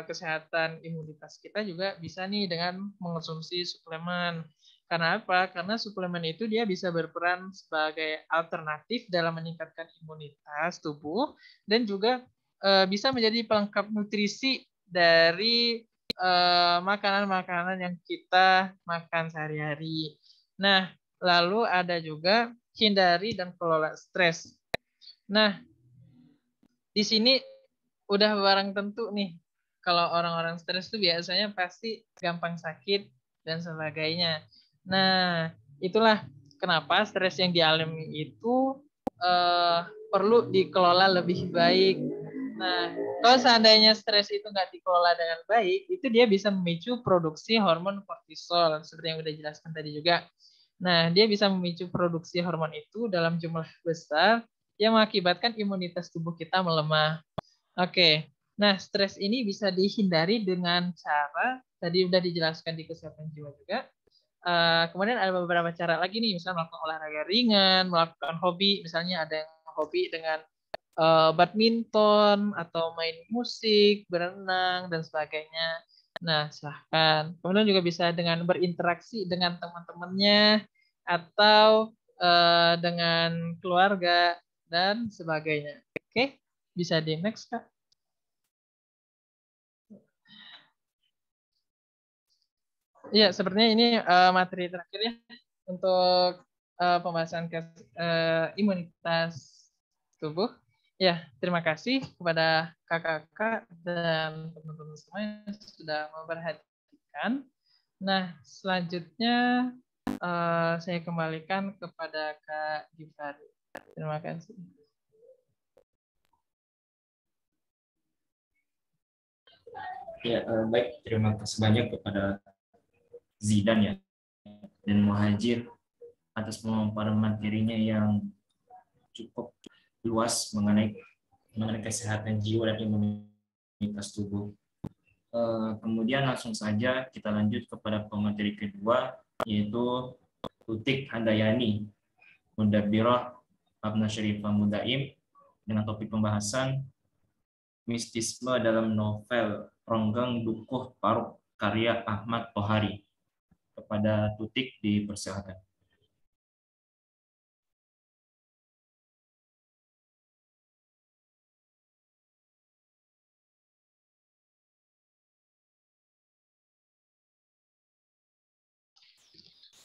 kesehatan imunitas kita juga bisa nih dengan mengonsumsi suplemen. Karena apa? Karena suplemen itu dia bisa berperan sebagai alternatif dalam meningkatkan imunitas tubuh dan juga bisa menjadi pelengkap nutrisi dari makanan-makanan yang kita makan sehari-hari. Nah, lalu ada juga hindari dan kelola stres. Nah, di sini udah barang tentu nih, kalau orang-orang stres itu biasanya pasti gampang sakit dan sebagainya. Nah, itulah kenapa stres yang dialami itu perlu dikelola lebih baik. Nah, kalau seandainya stres itu nggak dikelola dengan baik, itu dia bisa memicu produksi hormon kortisol, seperti yang udah jelaskan tadi juga. Nah, dia bisa memicu produksi hormon itu dalam jumlah besar yang mengakibatkan imunitas tubuh kita melemah. Oke, nah stres ini bisa dihindari dengan cara, tadi udah dijelaskan di kesehatan jiwa juga. Kemudian ada beberapa cara lagi nih, misalnya melakukan olahraga ringan, melakukan hobi, misalnya ada yang hobi dengan badminton atau main musik, berenang dan sebagainya. Nah, silahkan. Kemudian juga bisa dengan berinteraksi dengan teman-temannya atau dengan keluarga dan sebagainya. Oke, bisa di next, Kak. Iya, sepertinya ini materi terakhir ya untuk pembahasan imunitas tubuh. Ya, terima kasih kepada kakak-kakak dan teman-teman semua yang sudah memperhatikan. Nah, selanjutnya saya kembalikan kepada Kak Givari. Terima kasih. Ya, baik. Terima kasih banyak kepada Zidan ya dan Muhajir atas pemaparan materinya yang cukup luas mengenai kesehatan jiwa dan imunitas tubuh. Kemudian langsung saja kita lanjut kepada pemateri kedua, yaitu Tutik Handayani, Mudabbirah Abna Syarifah Mudaim, dengan topik pembahasan mistisme dalam novel Ronggang Dukuh Paruk karya Ahmad Tohari. Kepada Tutik dipersilakan.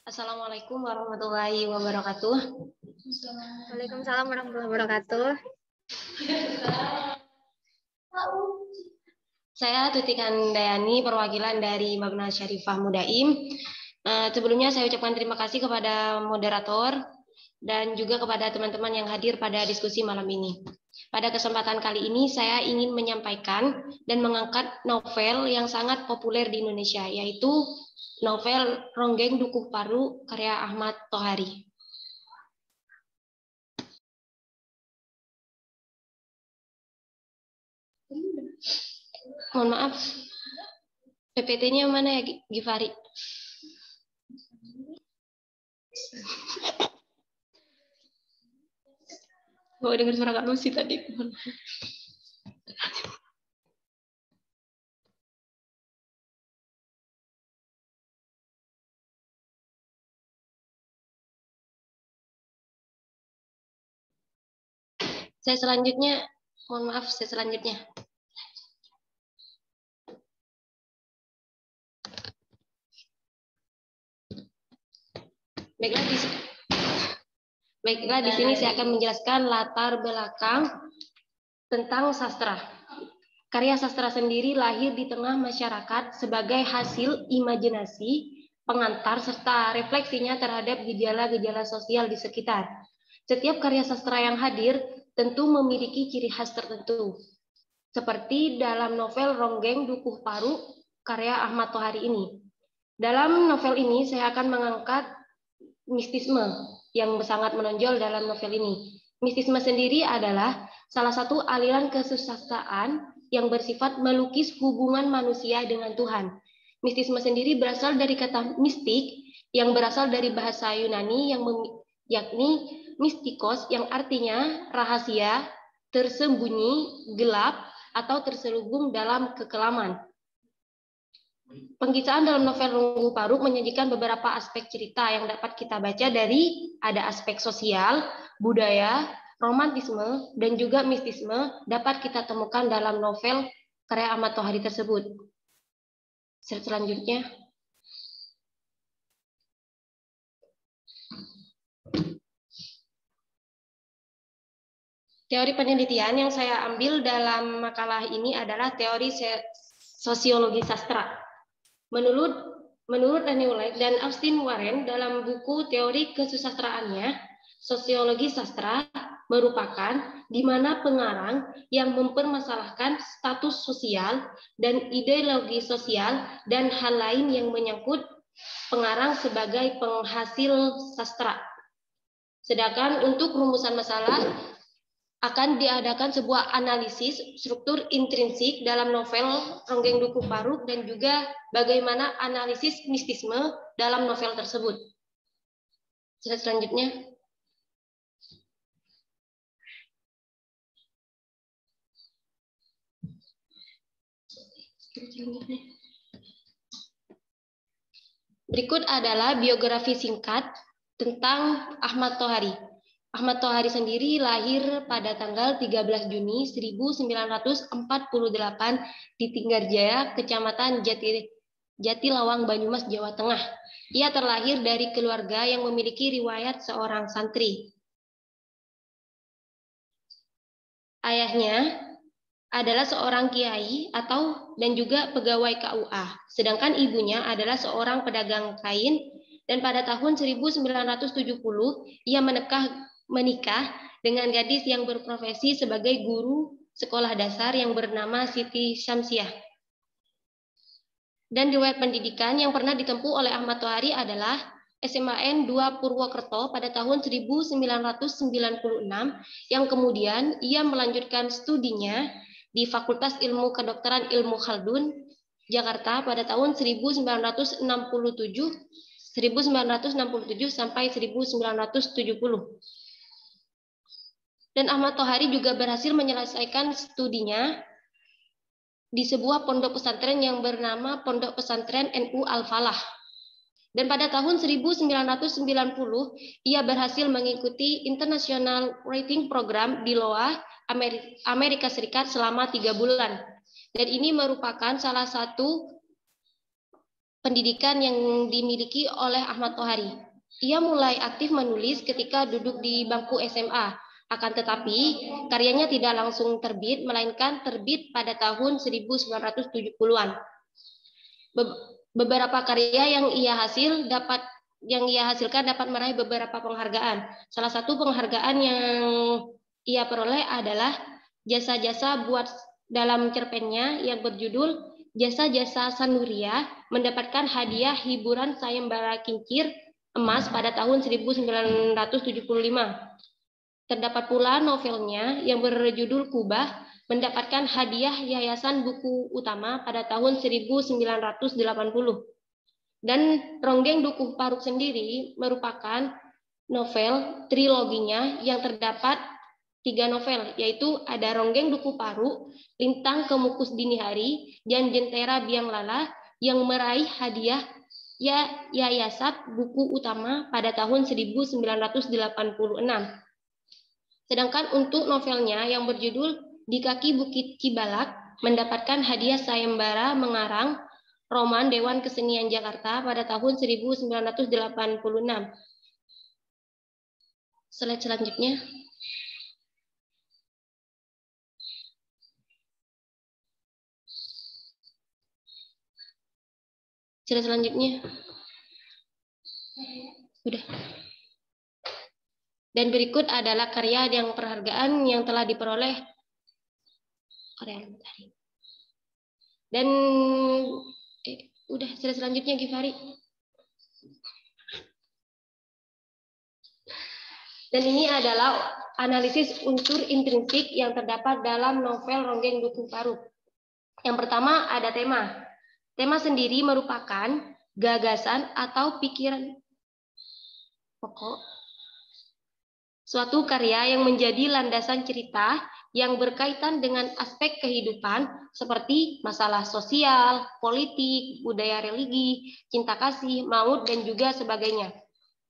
Assalamualaikum warahmatullahi wabarakatuh. Waalaikumsalam warahmatullahi wabarakatuh. Saya Tutik Handayani, perwakilan dari Mabna Syarifah Mudaim. Sebelumnya saya ucapkan terima kasih kepada moderator dan juga kepada teman-teman yang hadir pada diskusi malam ini. Pada kesempatan kali ini saya ingin menyampaikan dan mengangkat novel yang sangat populer di Indonesia, yaitu novel Ronggeng Dukuh Paruk karya Ahmad Tohari. Mohon maaf, PPT-nya mana ya, Givari? Gue dengar suara Kak Lucy tadi. Saya selanjutnya, mohon maaf, saya selanjutnya. Baiklah, di sini saya akan menjelaskan latar belakang tentang sastra. Karya sastra sendiri lahir di tengah masyarakat sebagai hasil imajinasi, pengantar, serta refleksinya terhadap gejala-gejala sosial di sekitar. Setiap karya sastra yang hadir tentu memiliki ciri khas tertentu. Seperti dalam novel Ronggeng Dukuh Paruk karya Ahmad Tohari ini. Dalam novel ini saya akan mengangkat mistisme yang sangat menonjol dalam novel ini. Mistisme sendiri adalah salah satu aliran kesusastraan yang bersifat melukis hubungan manusia dengan Tuhan. Mistisme sendiri berasal dari kata mistik yang berasal dari bahasa Yunani yakni mistikos yang artinya rahasia, tersembunyi, gelap, atau terselubung dalam kekelaman. Pengkisaan dalam novel Dukuh Paruk menyajikan beberapa aspek cerita yang dapat kita baca dari ada aspek sosial, budaya, romantisme, dan juga mistisme dapat kita temukan dalam novel karya Ahmad Tohari tersebut. Selanjutnya. Teori penelitian yang saya ambil dalam makalah ini adalah teori sosiologi sastra. Menurut Daniel Leigh dan Austin Warren dalam buku teori kesusastraannya, sosiologi sastra merupakan di mana pengarang yang mempermasalahkan status sosial dan ideologi sosial dan hal lain yang menyangkut pengarang sebagai penghasil sastra. Sedangkan untuk rumusan masalah akan diadakan sebuah analisis struktur intrinsik dalam novel Ronggeng Dukuh Paruk dan juga bagaimana analisis mistisme dalam novel tersebut. Selanjutnya. Berikut adalah biografi singkat tentang Ahmad Tohari. Ahmad Tohari sendiri lahir pada tanggal 13 Juni 1948 di Tinggarjaya, Kecamatan Jatilawang, Banyumas, Jawa Tengah. Ia terlahir dari keluarga yang memiliki riwayat seorang santri. Ayahnya adalah seorang kiai dan juga pegawai KUA, sedangkan ibunya adalah seorang pedagang kain, dan pada tahun 1970 ia menikah dengan gadis yang berprofesi sebagai guru sekolah dasar yang bernama Siti Syamsiah. Dan riwayat pendidikan yang pernah ditempuh oleh Ahmad Tohari adalah SMAN 2 Purwokerto pada tahun 1996, yang kemudian ia melanjutkan studinya di Fakultas Ilmu Kedokteran Ilmu Khaldun, Jakarta pada tahun 1967 sampai 1970. Dan Ahmad Tohari juga berhasil menyelesaikan studinya di sebuah pondok pesantren yang bernama Pondok Pesantren NU Al-Falah. Dan pada tahun 1990, ia berhasil mengikuti International Rating Program di LOA, Amerika Serikat selama 3 bulan. Dan ini merupakan salah satu pendidikan yang dimiliki oleh Ahmad Tohari. Ia mulai aktif menulis ketika duduk di bangku SMA. Akan tetapi, karyanya tidak langsung terbit, melainkan terbit pada tahun 1970-an. Beberapa karya yang ia hasilkan dapat meraih beberapa penghargaan. Salah satu penghargaan yang ia peroleh adalah jasa-jasa buat dalam cerpennya yang berjudul Jasa-Jasa Sanuria, mendapatkan hadiah hiburan sayembara kincir emas pada tahun 1975. Terdapat pula novelnya yang berjudul Kubah, mendapatkan hadiah Yayasan Buku Utama pada tahun 1980. Dan Ronggeng Dukuh Paruk sendiri merupakan novel triloginya yang terdapat 3 novel, yaitu ada Ronggeng Dukuh Paruk, Lintang Kemukus Dini Hari, dan Jentera Biang Lala yang meraih hadiah Yayasan Buku Utama pada tahun 1986. Sedangkan untuk novelnya yang berjudul Di Kaki Bukit Cibalak mendapatkan hadiah sayembara mengarang roman Dewan Kesenian Jakarta pada tahun 1986. Slide selanjutnya. Slide selanjutnya. Udah. Dan berikut adalah karya yang penghargaan yang telah diperoleh dan udah selanjutnya Gifari. Dan ini adalah analisis unsur intrinsik yang terdapat dalam novel Ronggeng Dukuh Paruk. Yang pertama ada tema. Tema sendiri merupakan gagasan atau pikiran pokok suatu karya yang menjadi landasan cerita yang berkaitan dengan aspek kehidupan seperti masalah sosial, politik, budaya religi, cinta kasih, maut, dan juga sebagainya.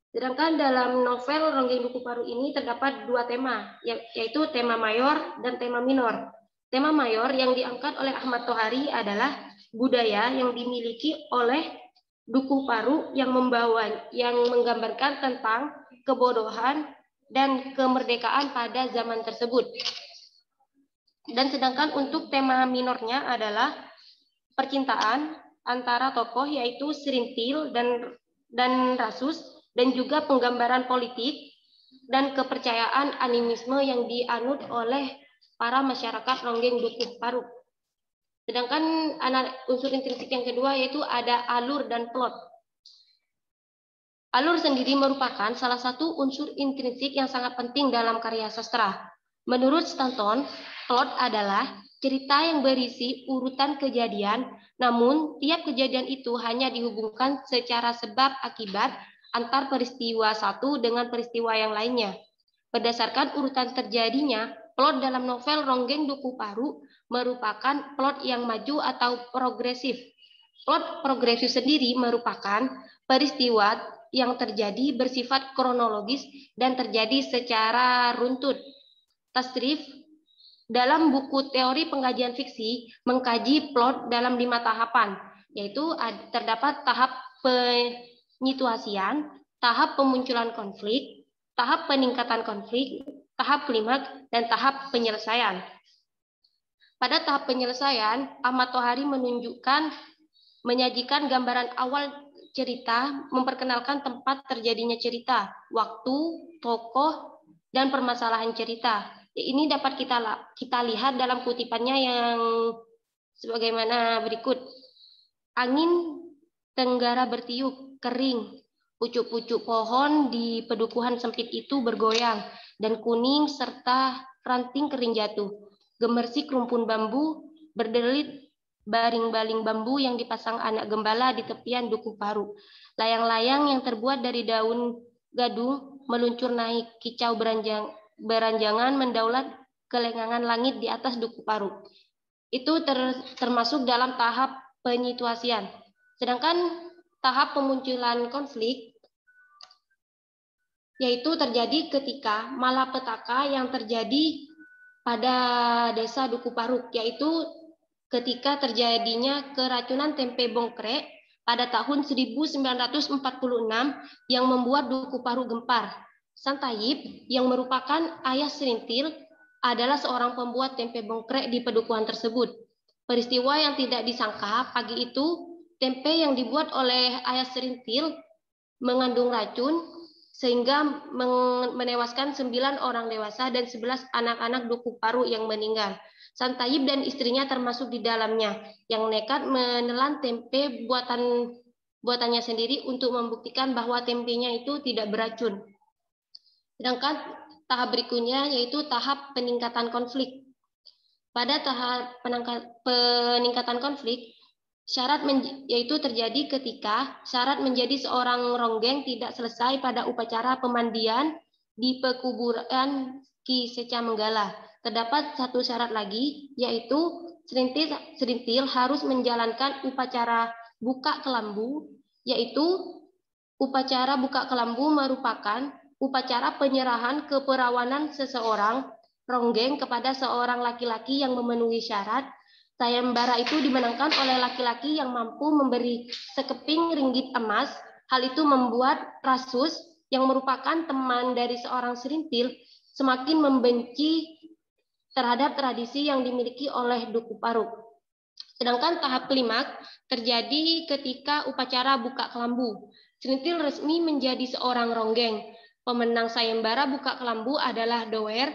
Sedangkan dalam novel Ronggeng Dukuh Paruk ini terdapat 2 tema, yaitu tema mayor dan tema minor. Tema mayor yang diangkat oleh Ahmad Tohari adalah budaya yang dimiliki oleh Dukuh Paruk yang menggambarkan tentang kebodohan dan kemerdekaan pada zaman tersebut. Dan sedangkan untuk tema minornya adalah percintaan antara tokoh yaitu Serintil dan Rasus, dan juga penggambaran politik dan kepercayaan animisme yang dianut oleh para masyarakat Ronggeng Dukuh Paruk. Sedangkan unsur intrinsik yang kedua yaitu ada alur dan plot. Alur sendiri merupakan salah satu unsur intrinsik yang sangat penting dalam karya sastra. Menurut Stanton, plot adalah cerita yang berisi urutan kejadian, namun tiap kejadian itu hanya dihubungkan secara sebab akibat antar peristiwa satu dengan peristiwa yang lainnya. Berdasarkan urutan terjadinya, plot dalam novel Ronggeng Dukuh Paruk merupakan plot yang maju atau progresif. Plot progresif sendiri merupakan peristiwa yang terjadi bersifat kronologis dan terjadi secara runtut. Tasrif dalam buku teori pengkajian fiksi mengkaji plot dalam 5 tahapan. yaitu terdapat tahap penyituasian, tahap pemunculan konflik, tahap peningkatan konflik, tahap klimaks, dan tahap penyelesaian. Pada tahap penyelesaian, Ahmad Tohari menyajikan gambaran awal cerita, memperkenalkan tempat terjadinya cerita, waktu, tokoh, dan permasalahan cerita. Ini dapat kita lihat dalam kutipannya yang sebagaimana berikut. Angin tenggara bertiup, kering. Pucuk-pucuk pohon di pedukuhan sempit itu bergoyang, dan kuning serta ranting kering jatuh. Gemersik rumpun bambu, berdelit baring-baling bambu yang dipasang anak gembala di tepian Dukuh Paru. Layang-layang yang terbuat dari daun gadung meluncur naik, kicau beranjangan mendaulat kelengangan langit di atas Dukuh Paru. Itu termasuk dalam tahap penyituasian. Sedangkan tahap pemunculan konflik yaitu terjadi ketika malapetaka yang terjadi pada desa Dukuh Paru, yaitu ketika terjadinya keracunan tempe bongkrek pada tahun 1946 yang membuat Dukuh Paru gempar. Sang Taib yang merupakan ayah Serintil adalah seorang pembuat tempe bongkrek di pedukuhan tersebut. Peristiwa yang tidak disangka pagi itu, tempe yang dibuat oleh ayah Serintil mengandung racun sehingga menewaskan 9 orang dewasa dan 11 anak-anak Dukuh Paru yang meninggal. Sang Taib dan istrinya termasuk di dalamnya, yang nekat menelan tempe buatannya sendiri untuk membuktikan bahwa tempenya itu tidak beracun. Sedangkan tahap berikutnya yaitu tahap peningkatan konflik. Pada tahap peningkatan konflik, syarat yaitu terjadi ketika syarat menjadi seorang ronggeng tidak selesai pada upacara pemandian di pekuburan Ki Seca Menggala. Terdapat satu syarat lagi, yaitu Serintil harus menjalankan upacara buka kelambu, yaitu upacara buka kelambu merupakan upacara penyerahan keperawanan seseorang ronggeng kepada seorang laki-laki yang memenuhi syarat. Sayembara itu dimenangkan oleh laki-laki yang mampu memberi sekeping ringgit emas. Hal itu membuat Rasus yang merupakan teman dari seorang Serintil semakin membenci terhadap tradisi yang dimiliki oleh Dukuh Paru. Sedangkan tahap klimaks terjadi ketika upacara buka kelambu. Serintil resmi menjadi seorang ronggeng. Pemenang sayembara buka kelambu adalah Doer,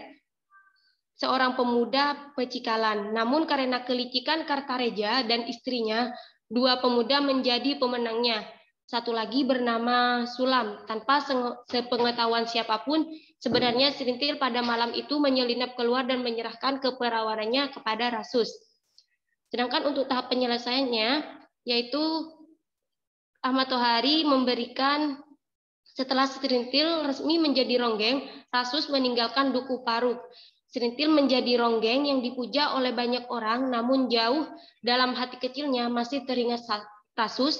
seorang pemuda Pecikalan. Namun karena kelicikan Kartareja dan istrinya, 2 pemuda menjadi pemenangnya. Satu lagi bernama Sulam. Tanpa sepengetahuan siapapun, sebenarnya Serintil pada malam itu menyelinap keluar dan menyerahkan keperawanannya kepada Rasus. Sedangkan untuk tahap penyelesaiannya, yaitu Ahmad Tohari memberikan, setelah Serintil resmi menjadi ronggeng, Rasus meninggalkan Dukuh Paru. Serintil menjadi ronggeng yang dipuja oleh banyak orang, namun jauh dalam hati kecilnya masih teringat Rasus.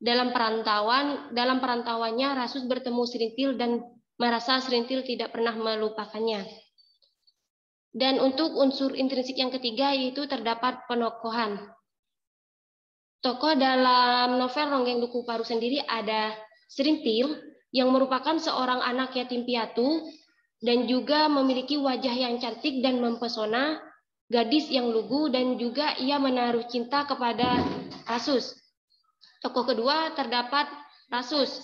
Dalam perantauannya, Rasus bertemu Serintil dan merasa Serintil tidak pernah melupakannya. Dan untuk unsur intrinsik yang ketiga, yaitu terdapat penokohan. Tokoh dalam novel Ronggeng Dukuh Paru sendiri ada Serintil, yang merupakan seorang anak yatim piatu, dan juga memiliki wajah yang cantik dan mempesona, gadis yang lugu, dan juga ia menaruh cinta kepada Rasus. Tokoh kedua terdapat Rasus.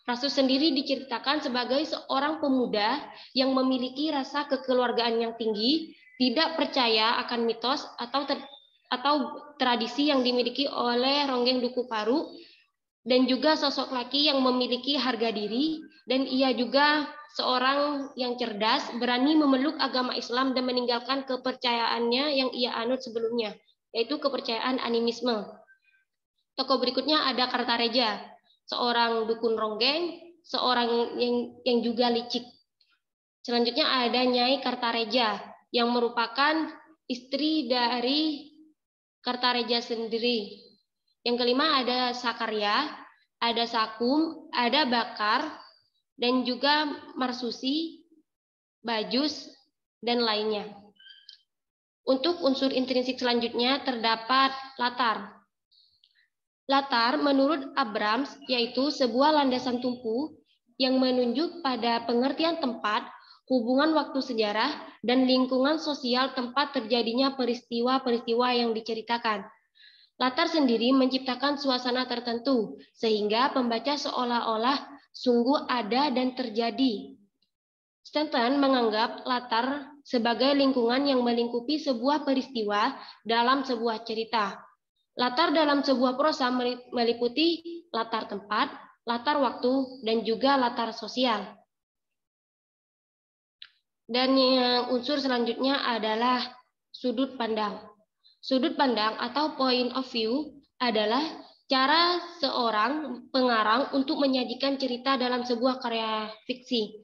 Rasus sendiri diceritakan sebagai seorang pemuda yang memiliki rasa kekeluargaan yang tinggi, tidak percaya akan mitos atau tradisi yang dimiliki oleh Ronggeng Dukuh Paru, dan juga sosok laki yang memiliki harga diri, dan ia juga seorang yang cerdas, berani memeluk agama Islam dan meninggalkan kepercayaannya yang ia anut sebelumnya, yaitu kepercayaan animisme. Tokoh berikutnya ada Kartareja, seorang dukun ronggeng, seorang yang juga licik. Selanjutnya ada Nyai Kartareja, yang merupakan istri dari Kartareja sendiri. Yang kelima ada Sakarya, ada Sakum, ada Bakar, dan juga Marsusi, Bajus, dan lainnya. Untuk unsur intrinsik selanjutnya terdapat latar. Latar menurut Abrams yaitu sebuah landasan tumpu yang menunjuk pada pengertian tempat, hubungan waktu sejarah, dan lingkungan sosial tempat terjadinya peristiwa-peristiwa yang diceritakan. Latar sendiri menciptakan suasana tertentu, sehingga pembaca seolah-olah sungguh ada dan terjadi. Stanton menganggap latar sebagai lingkungan yang melingkupi sebuah peristiwa dalam sebuah cerita. Latar dalam sebuah prosa meliputi latar tempat, latar waktu, dan juga latar sosial. Dan yang unsur selanjutnya adalah sudut pandang. Sudut pandang atau point of view adalah cara seorang pengarang untuk menyajikan cerita dalam sebuah karya fiksi.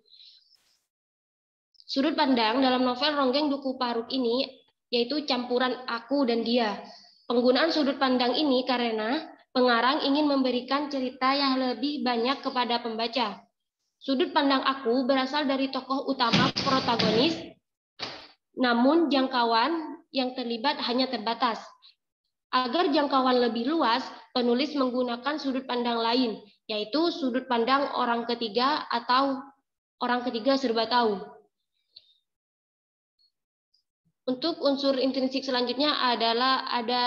Sudut pandang dalam novel Ronggeng Duku Paruk ini yaitu campuran aku dan dia. Penggunaan sudut pandang ini karena pengarang ingin memberikan cerita yang lebih banyak kepada pembaca. Sudut pandang aku berasal dari tokoh utama protagonis, namun jangkauan yang terlibat hanya terbatas. Agar jangkauan lebih luas, penulis menggunakan sudut pandang lain, yaitu sudut pandang orang ketiga atau orang ketiga serba tahu. Untuk unsur intrinsik selanjutnya adalah ada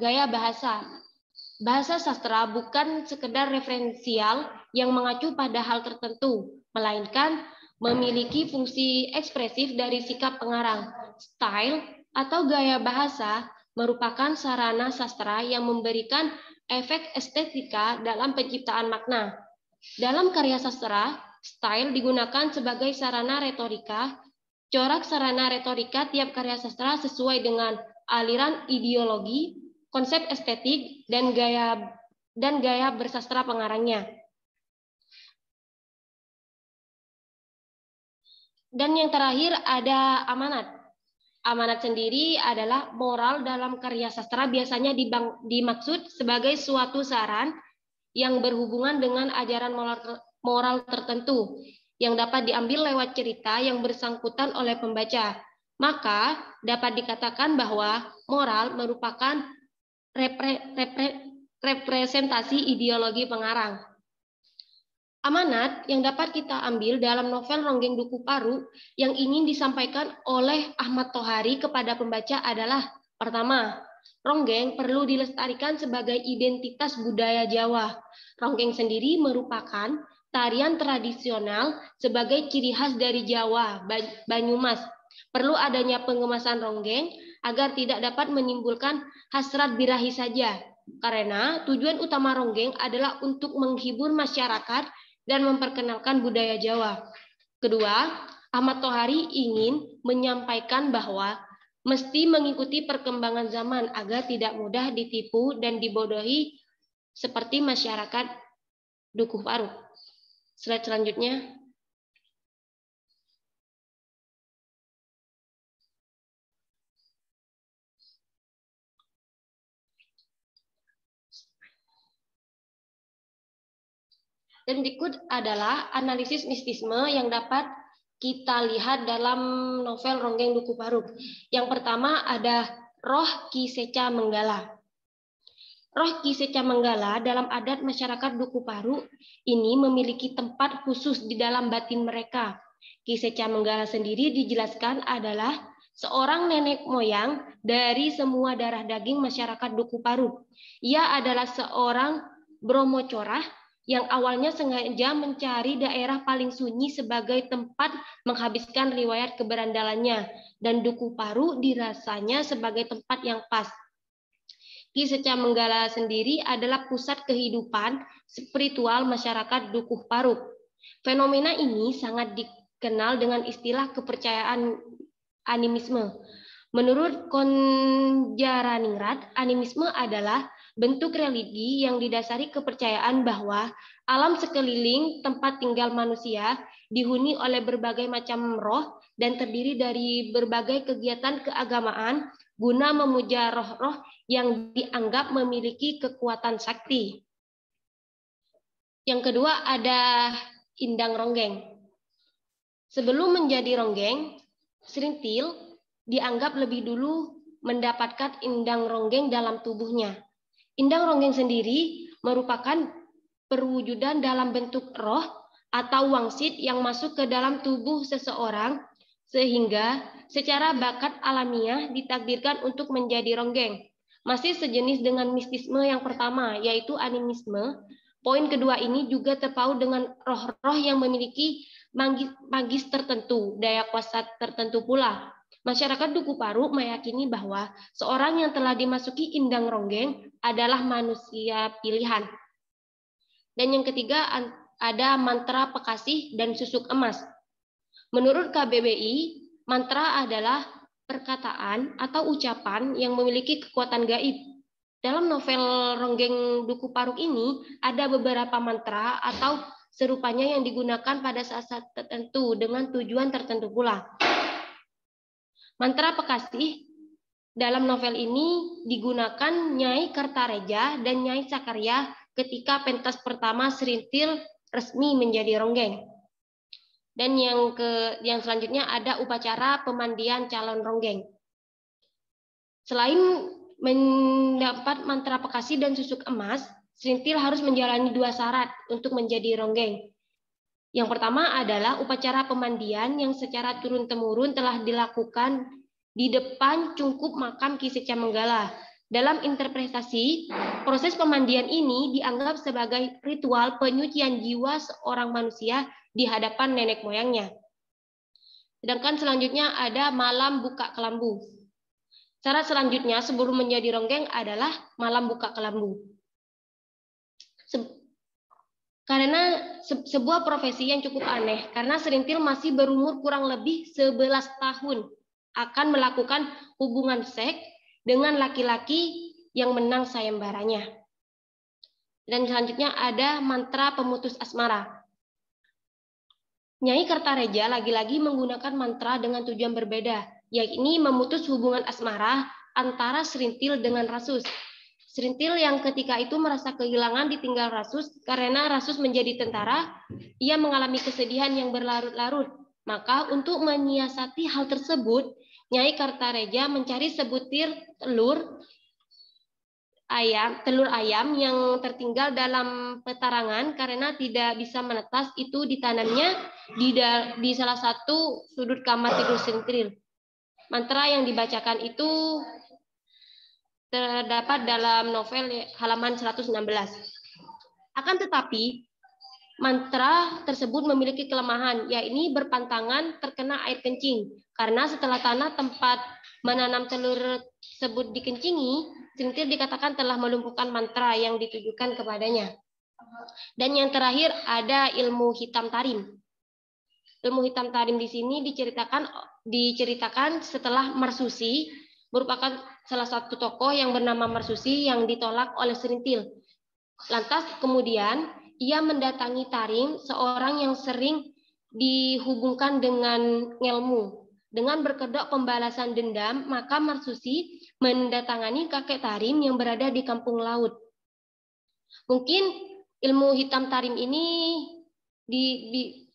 gaya bahasa. Bahasa sastra bukan sekedar referensial yang mengacu pada hal tertentu, melainkan memiliki fungsi ekspresif dari sikap pengarang. Style atau gaya bahasa merupakan sarana sastra yang memberikan efek estetika dalam penciptaan makna. Dalam karya sastra, style digunakan sebagai sarana retorika. Corak sarana retorika tiap karya sastra sesuai dengan aliran ideologi, konsep estetik, dan gaya bersastra pengarangnya. Dan yang terakhir ada amanat. Amanat sendiri adalah moral dalam karya sastra biasanya dimaksud sebagai suatu saran yang berhubungan dengan ajaran moral tertentu yang dapat diambil lewat cerita yang bersangkutan oleh pembaca. Maka dapat dikatakan bahwa moral merupakan representasi ideologi pengarang. Amanat yang dapat kita ambil dalam novel Ronggeng Duku Paruk yang ingin disampaikan oleh Ahmad Tohari kepada pembaca adalah: pertama, Ronggeng perlu dilestarikan sebagai identitas budaya Jawa. Ronggeng sendiri merupakan tarian tradisional sebagai ciri khas dari Jawa, Banyumas. Perlu adanya pengemasan ronggeng agar tidak dapat menimbulkan hasrat birahi saja. Karena tujuan utama ronggeng adalah untuk menghibur masyarakat dan memperkenalkan budaya Jawa. Kedua, Ahmad Tohari ingin menyampaikan bahwa mesti mengikuti perkembangan zaman agar tidak mudah ditipu dan dibodohi seperti masyarakat Dukuh Paruk. Slide selanjutnya. Dan berikut adalah analisis mistisme yang dapat kita lihat dalam novel Ronggeng Duku Paruk. Yang pertama ada roh Ki Seca Menggala. Roh Ki Seca Menggala dalam adat masyarakat Duku Paruk ini memiliki tempat khusus di dalam batin mereka. Ki Seca Menggala sendiri dijelaskan adalah seorang nenek moyang dari semua darah daging masyarakat Duku Paruk. Ia adalah seorang Bromo Corah yang awalnya sengaja mencari daerah paling sunyi sebagai tempat menghabiskan riwayat keberandalannya, dan Duku Paruk dirasanya sebagai tempat yang pas. Ki Seca Menggala sendiri adalah pusat kehidupan spiritual masyarakat Dukuh Paruk. Fenomena ini sangat dikenal dengan istilah kepercayaan animisme. Menurut Konjaraningrat, animisme adalah bentuk religi yang didasari kepercayaan bahwa alam sekeliling tempat tinggal manusia dihuni oleh berbagai macam roh dan terdiri dari berbagai kegiatan keagamaan guna memuja roh-roh yang dianggap memiliki kekuatan sakti. Yang kedua ada indang ronggeng. Sebelum menjadi ronggeng, Serintil dianggap lebih dulu mendapatkan indang ronggeng dalam tubuhnya. Indang ronggeng sendiri merupakan perwujudan dalam bentuk roh atau wangsit yang masuk ke dalam tubuh seseorang sehingga secara bakat alamiah ditakdirkan untuk menjadi ronggeng. Masih sejenis dengan mistisme yang pertama, yaitu animisme. Poin kedua ini juga terpaut dengan roh-roh yang memiliki magis tertentu, daya kuasa tertentu pula. Masyarakat Duku Paru meyakini bahwa seorang yang telah dimasuki indang ronggeng adalah manusia pilihan. Dan yang ketiga ada mantra pekasih dan susuk emas. Menurut KBBI, mantra adalah perkataan atau ucapan yang memiliki kekuatan gaib. Dalam novel Ronggeng Duku Paruk ini ada beberapa mantra atau serupanya yang digunakan pada saat-saat tertentu dengan tujuan tertentu pula. Mantra pekasih dalam novel ini digunakan Nyai Kertareja dan Nyai Sakarya ketika pentas pertama Serintil resmi menjadi ronggeng. Dan yang selanjutnya ada upacara pemandian calon ronggeng. Selain mendapat mantra pekasih dan susuk emas, Serintil harus menjalani 2 syarat untuk menjadi ronggeng. Yang pertama adalah upacara pemandian yang secara turun-temurun telah dilakukan di depan cungkup makam Ki Seca Menggala. Dalam interpretasi, proses pemandian ini dianggap sebagai ritual penyucian jiwa seorang manusia di hadapan nenek moyangnya. Sedangkan selanjutnya ada malam buka kelambu. Syarat selanjutnya sebelum menjadi ronggeng adalah malam buka kelambu. Karena sebuah profesi yang cukup aneh, karena Serintil masih berumur kurang lebih 11 tahun akan melakukan hubungan seks dengan laki-laki yang menang sayembaranya. Dan selanjutnya ada mantra pemutus asmara. Nyai Kertareja lagi-lagi menggunakan mantra dengan tujuan berbeda, yakni memutus hubungan asmara antara Serintil dengan Rasus. Serintil yang ketika itu merasa kehilangan ditinggal Rasus karena Rasus menjadi tentara, ia mengalami kesedihan yang berlarut-larut. Maka untuk menyiasati hal tersebut, Nyai Kertareja mencari sebutir telur ayam yang tertinggal dalam petarangan karena tidak bisa menetas, itu ditanamnya di salah satu sudut kamar tidur Serintil. Mantra yang dibacakan itu terdapat dalam novel halaman 116. Akan tetapi, mantra tersebut memiliki kelemahan, yakni berpantangan terkena air kencing. Karena setelah tanah tempat menanam telur tersebut dikencingi, Serintil dikatakan telah melumpuhkan mantra yang ditujukan kepadanya. Dan yang terakhir ada ilmu hitam tarim. Ilmu hitam tarim di sini diceritakan setelah Marsusi, merupakan salah satu tokoh yang bernama Marsusi yang ditolak oleh Serintil. Lantas kemudian ia mendatangi Tarim, seorang yang sering dihubungkan dengan ngelmu. Dengan berkedok pembalasan dendam, maka Marsusi mendatangani kakek Tarim yang berada di kampung laut. Mungkin ilmu hitam Tarim ini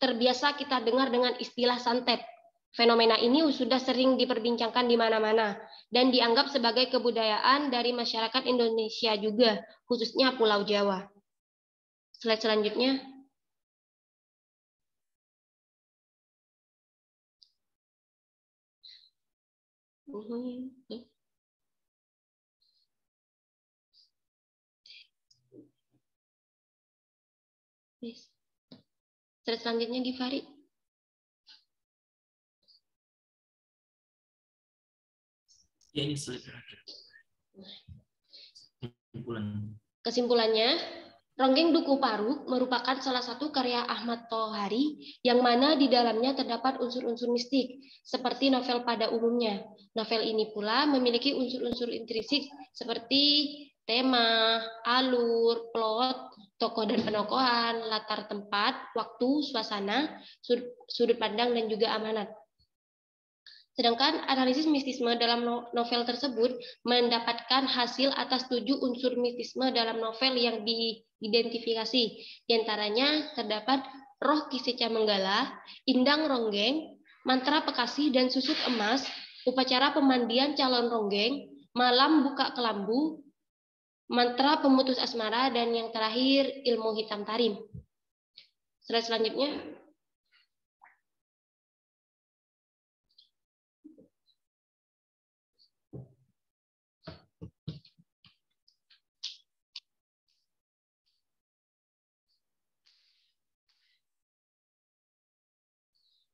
terbiasa kita dengar dengan istilah santet. Fenomena ini sudah sering diperbincangkan di mana-mana dan dianggap sebagai kebudayaan dari masyarakat Indonesia juga, khususnya Pulau Jawa. Slide selanjutnya. Slide selanjutnya, Givari. Ya, ini slide. Kesimpulannya, Ronggeng Duku Paruk merupakan salah satu karya Ahmad Tohari yang mana di dalamnya terdapat unsur-unsur mistik seperti novel pada umumnya. Novel ini pula memiliki unsur-unsur intrinsik seperti tema, alur, plot, tokoh dan penokohan, latar tempat, waktu, suasana, sudut pandang, dan juga amanat. Sedangkan analisis mistisme dalam novel tersebut mendapatkan hasil atas 7 unsur mistisme dalam novel yang diidentifikasi. Di antaranya terdapat roh Ki Seca Menggala, indang ronggeng, mantra pekasih dan susuk emas, upacara pemandian calon ronggeng, malam buka kelambu, mantra pemutus asmara, dan yang terakhir ilmu hitam tarim. Slide selanjutnya.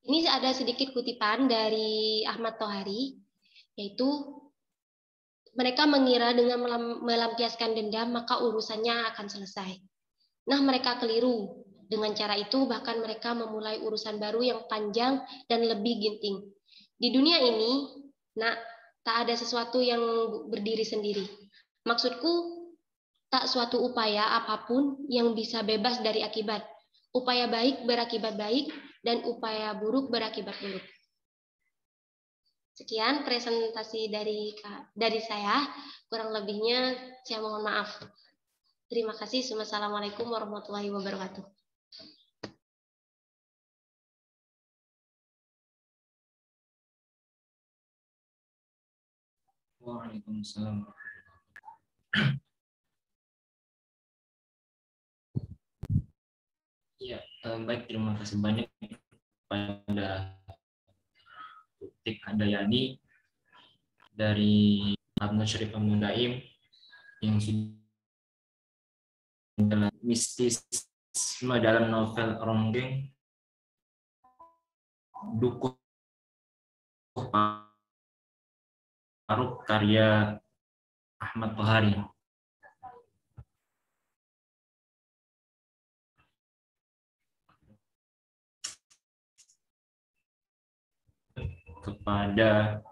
Ini ada sedikit kutipan dari Ahmad Tohari, yaitu mereka mengira dengan melampiaskan dendam maka urusannya akan selesai. Nah, mereka keliru. Dengan cara itu bahkan mereka memulai urusan baru yang panjang dan lebih ginting. Di dunia ini, tak ada sesuatu yang berdiri sendiri. Maksudku, tak suatu upaya apapun yang bisa bebas dari akibat. Upaya baik berakibat baik, dan upaya buruk berakibat buruk. Sekian presentasi dari saya. Kurang lebihnya saya mohon maaf. Terima kasih. Wassalamualaikum warahmatullahi wabarakatuh. Waalaikumsalam. Ya, baik, terima kasih banyak kepada Utik Handayani dari Abnud Syarif Amundaim yang sudah mistisme dalam novel Ronggeng, Dukuh Paruk karya Ahmad Tohari. Kepada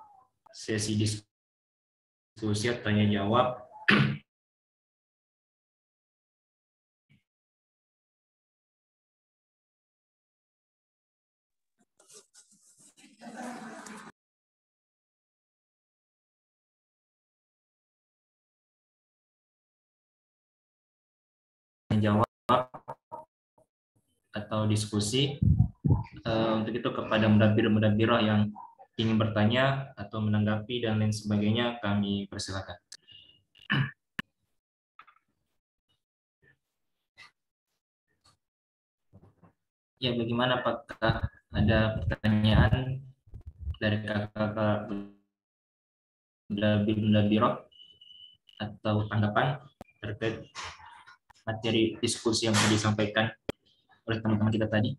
sesi diskusi atau tanya jawab, atau diskusi. Untuk itu kepada mudabir-mudabirah yang ingin bertanya atau menanggapi dan lain sebagainya, kami persilakan. Ya, bagaimana, apakah ada pertanyaan dari kakak-kakak mudabir-mudabirah atau tanggapan terkait materi diskusi yang sudah disampaikan oleh teman-teman kita tadi?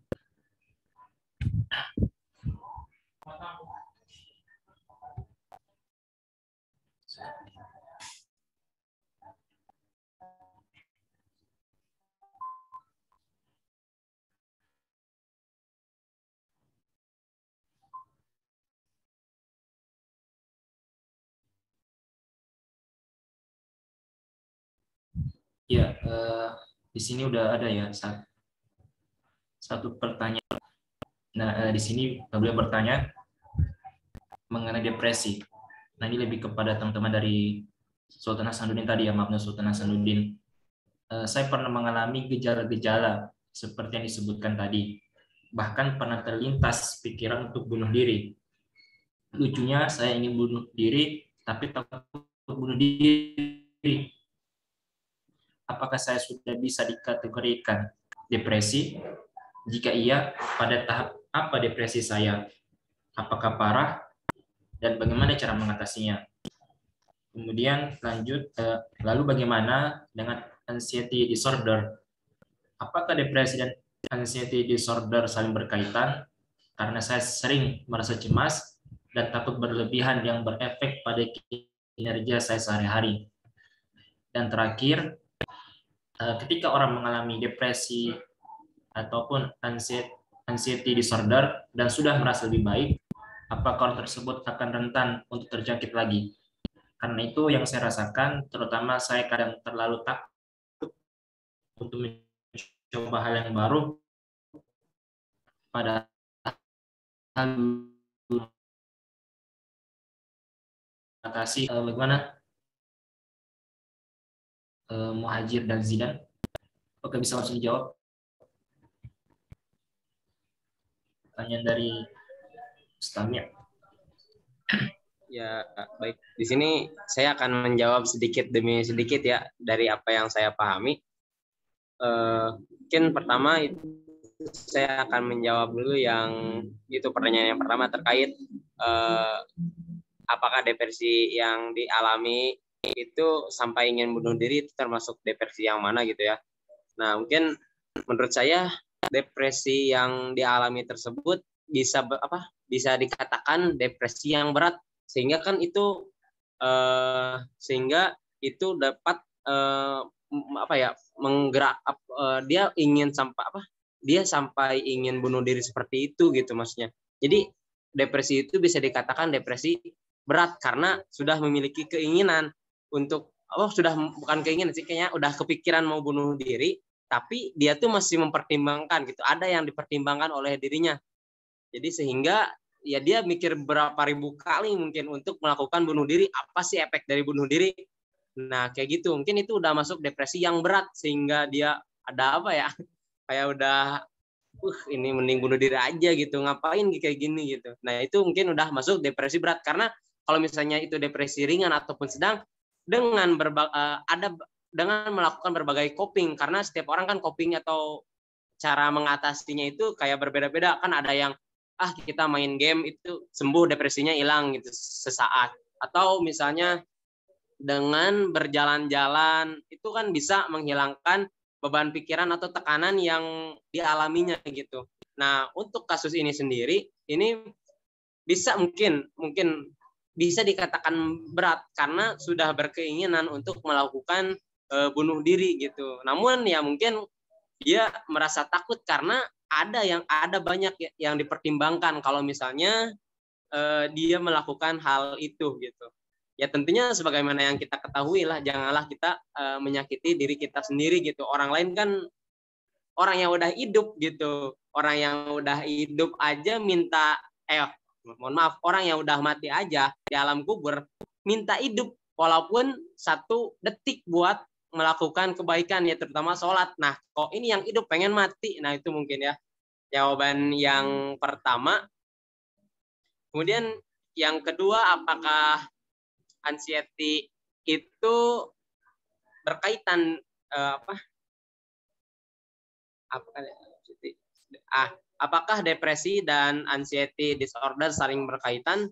Ya, di sini udah ada ya satu pertanyaan. Nah, di sini beliau bertanya mengenai depresi. Nah, ini lebih kepada teman-teman dari Sultan Hasanuddin tadi ya, maafnya Sultan Hasanuddin. Saya pernah mengalami gejala-gejala seperti yang disebutkan tadi. Bahkan pernah terlintas pikiran untuk bunuh diri. Lucunya saya ingin bunuh diri, tapi takut bunuh diri. Apakah saya sudah bisa dikategorikan depresi? Jika iya, pada tahap apa depresi saya? Apakah parah? Dan bagaimana cara mengatasinya? Kemudian lanjut, lalu bagaimana dengan anxiety disorder? Apakah depresi dan anxiety disorder saling berkaitan? Karena saya sering merasa cemas dan takut berlebihan yang berefek pada kinerja saya sehari-hari. Dan terakhir, ketika orang mengalami depresi ataupun anxiety disorder dan sudah merasa lebih baik, apakah orang tersebut akan rentan untuk terjangkit lagi? Karena itu yang saya rasakan, terutama saya kadang terlalu takut untuk mencoba hal yang baru, padahal terima kasih. Bagaimana Muhajir dan Zidan? Oke, bisa langsung dijawab. Pertanyaan dari Ustamia. Ya, baik. Di sini saya akan menjawab sedikit demi sedikit ya dari apa yang saya pahami. Mungkin pertama itu saya akan menjawab dulu yang itu pertanyaan yang pertama terkait apakah depresi yang dialami itu sampai ingin bunuh diri itu termasuk depresi yang mana gitu ya. Nah, mungkin menurut saya depresi yang dialami tersebut bisa dikatakan depresi yang berat sehingga kan itu sehingga itu dapat menggerak dia ingin sampai ingin bunuh diri seperti itu gitu maksudnya. Jadi depresi itu bisa dikatakan depresi berat karena sudah memiliki keinginan untuk sudah bukan keinginan sih, kayaknya udah kepikiran mau bunuh diri, tapi dia tuh masih mempertimbangkan gitu, ada yang dipertimbangkan oleh dirinya. Jadi sehingga ya dia mikir berapa ribu kali mungkin untuk melakukan bunuh diri, apa sih efek dari bunuh diri. Nah kayak gitu, mungkin itu udah masuk depresi yang berat sehingga dia ada kayak udah ini mending bunuh diri aja gitu, ngapain kayak gini gitu. Nah itu mungkin udah masuk depresi berat, karena kalau misalnya itu depresi ringan ataupun sedang dengan dengan melakukan berbagai coping, karena setiap orang kan coping atau cara mengatasinya itu kayak berbeda-beda. Kan ada yang kita main game itu sembuh, depresinya hilang gitu sesaat, atau misalnya dengan berjalan-jalan itu kan bisa menghilangkan beban pikiran atau tekanan yang dialaminya gitu. Nah, untuk kasus ini sendiri ini bisa mungkin bisa dikatakan berat karena sudah berkeinginan untuk melakukan bunuh diri gitu. Namun ya mungkin dia merasa takut karena ada banyak yang dipertimbangkan kalau misalnya dia melakukan hal itu gitu. Ya tentunya sebagaimana yang kita ketahui lah, janganlah kita menyakiti diri kita sendiri gitu. Orang lain kan orang yang udah hidup gitu. Orang yang udah hidup aja minta mohon maaf, orang yang udah mati aja di alam kubur minta hidup walaupun 1 detik buat melakukan kebaikan ya, terutama sholat. Nah, kok ini yang hidup pengen mati. Nah, itu mungkin ya jawaban yang pertama. Kemudian yang kedua, apakah anxiety itu berkaitan apakah depresi dan anxiety disorder saling berkaitan?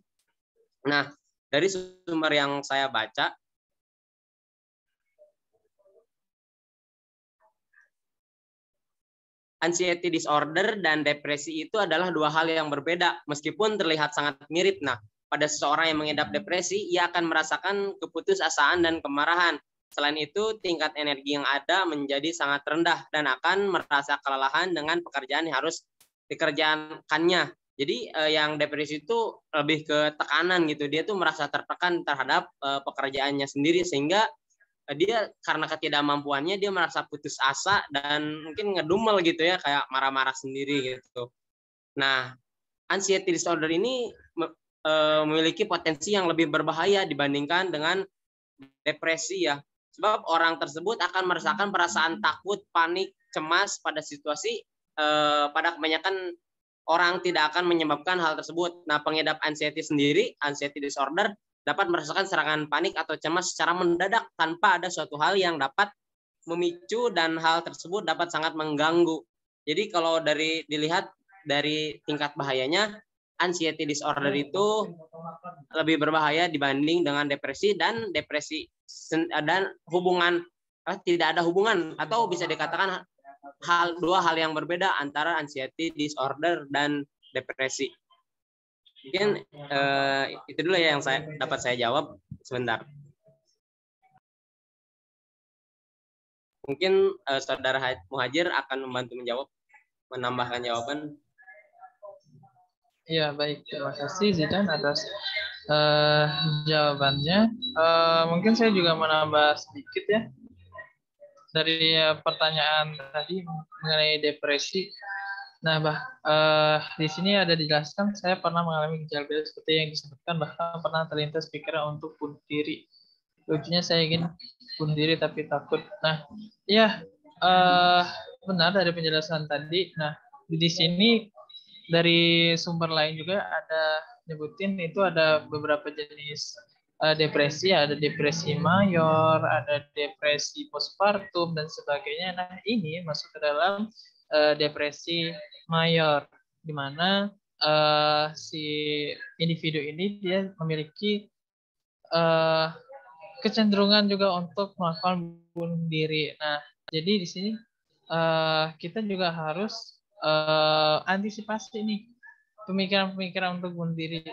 Nah, dari sumber yang saya baca, anxiety disorder dan depresi itu adalah 2 hal yang berbeda meskipun terlihat sangat mirip. Nah, pada seseorang yang mengidap depresi, ia akan merasakan keputusasaan dan kemarahan. Selain itu, tingkat energi yang ada menjadi sangat rendah dan akan merasa kelelahan dengan pekerjaan yang harus dikerjakannya. Jadi yang depresi itu lebih ke tekanan gitu. Dia tuh merasa tertekan terhadap pekerjaannya sendiri sehingga dia karena ketidakmampuannya dia merasa putus asa dan mungkin ngedumel gitu ya, kayak marah-marah sendiri gitu. Nah, anxiety disorder ini memiliki potensi yang lebih berbahaya dibandingkan dengan depresi ya. Sebab orang tersebut akan merasakan perasaan takut, panik, cemas pada situasi pada kebanyakan orang tidak akan menyebabkan hal tersebut. Nah, pengidap anxiety sendiri, anxiety disorder, dapat merasakan serangan panik atau cemas secara mendadak tanpa ada suatu hal yang dapat memicu dan hal tersebut dapat sangat mengganggu. Jadi kalau dilihat dari tingkat bahayanya, anxiety disorder itu lebih berbahaya dibanding dengan depresi, dan tidak ada hubungan atau bisa dikatakan 2 hal yang berbeda antara anxiety disorder dan depresi. Mungkin itu dulu ya yang dapat saya jawab sebentar. Mungkin Saudara Muhajir akan membantu menambahkan jawaban. Ya, baik. Terima kasih Zidan atas jawabannya. Mungkin saya juga menambah sedikit ya dari pertanyaan tadi mengenai depresi. Nah, di sini ada dijelaskan saya pernah mengalami gejala seperti yang disebutkan, bahkan pernah terlintas pikiran untuk bunuh diri. Lucunya saya ingin bunuh diri tapi takut. Nah, ya benar dari penjelasan tadi. Nah, di sini dari sumber lain juga ada nyebutin itu ada beberapa jenis depresi, ada depresi mayor, ada depresi postpartum dan sebagainya. Nah, ini masuk ke dalam depresi mayor, di mana si individu ini dia memiliki kecenderungan juga untuk melakukan bunuh diri. Nah, jadi di sini kita juga harus antisipasi nih pemikiran-pemikiran untuk bunuh diri.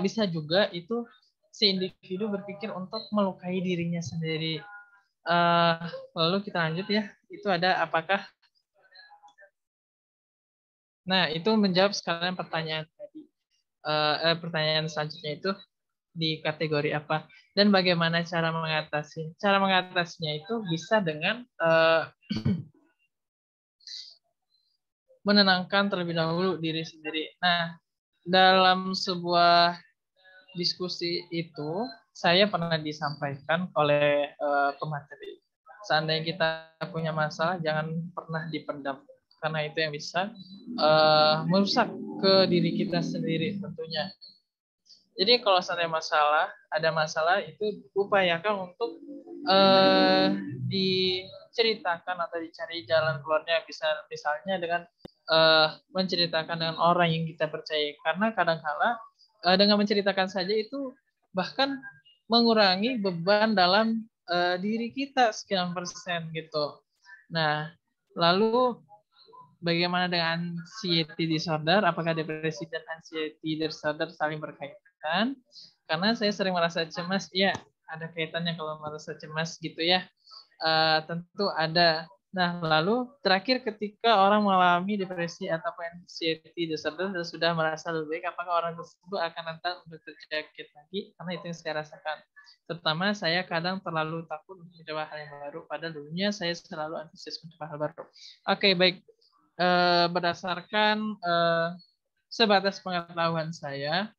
Bisa juga itu si individu berpikir untuk melukai dirinya sendiri. Lalu kita lanjut ya. Itu ada apakah? Nah, itu menjawab sekalian pertanyaan tadi. Pertanyaan selanjutnya itu di kategori apa dan bagaimana cara mengatasi? Cara mengatasinya itu bisa dengan menenangkan terlebih dahulu diri sendiri. Nah, dalam sebuah diskusi itu saya pernah disampaikan oleh pemateri. Seandainya kita punya masalah, jangan pernah dipendam karena itu yang bisa merusak ke diri kita sendiri tentunya. Jadi kalau seandainya ada masalah itu upayakan untuk diceritakan atau dicari jalan keluarnya, misalnya dengan menceritakan dengan orang yang kita percaya, karena kadang-kala dengan menceritakan saja itu bahkan mengurangi beban dalam diri kita sekian persen gitu. Nah, lalu bagaimana dengan anxiety disorder? Apakah depresi dan anxiety disorder saling berkaitan? Karena saya sering merasa cemas, ya ada kaitannya kalau merasa cemas gitu ya. Tentu ada. Nah, lalu terakhir ketika orang mengalami depresi atau anxiety disorder dan sudah merasa lebih baik, apakah orang tersebut akan rentan untuk terjangkit lagi? Karena itu yang saya rasakan. Terutama saya kadang terlalu takut untuk mencoba hal yang baru, padahal dulunya saya selalu antusias mencoba hal baru. Oke, baik. Berdasarkan sebatas pengetahuan saya,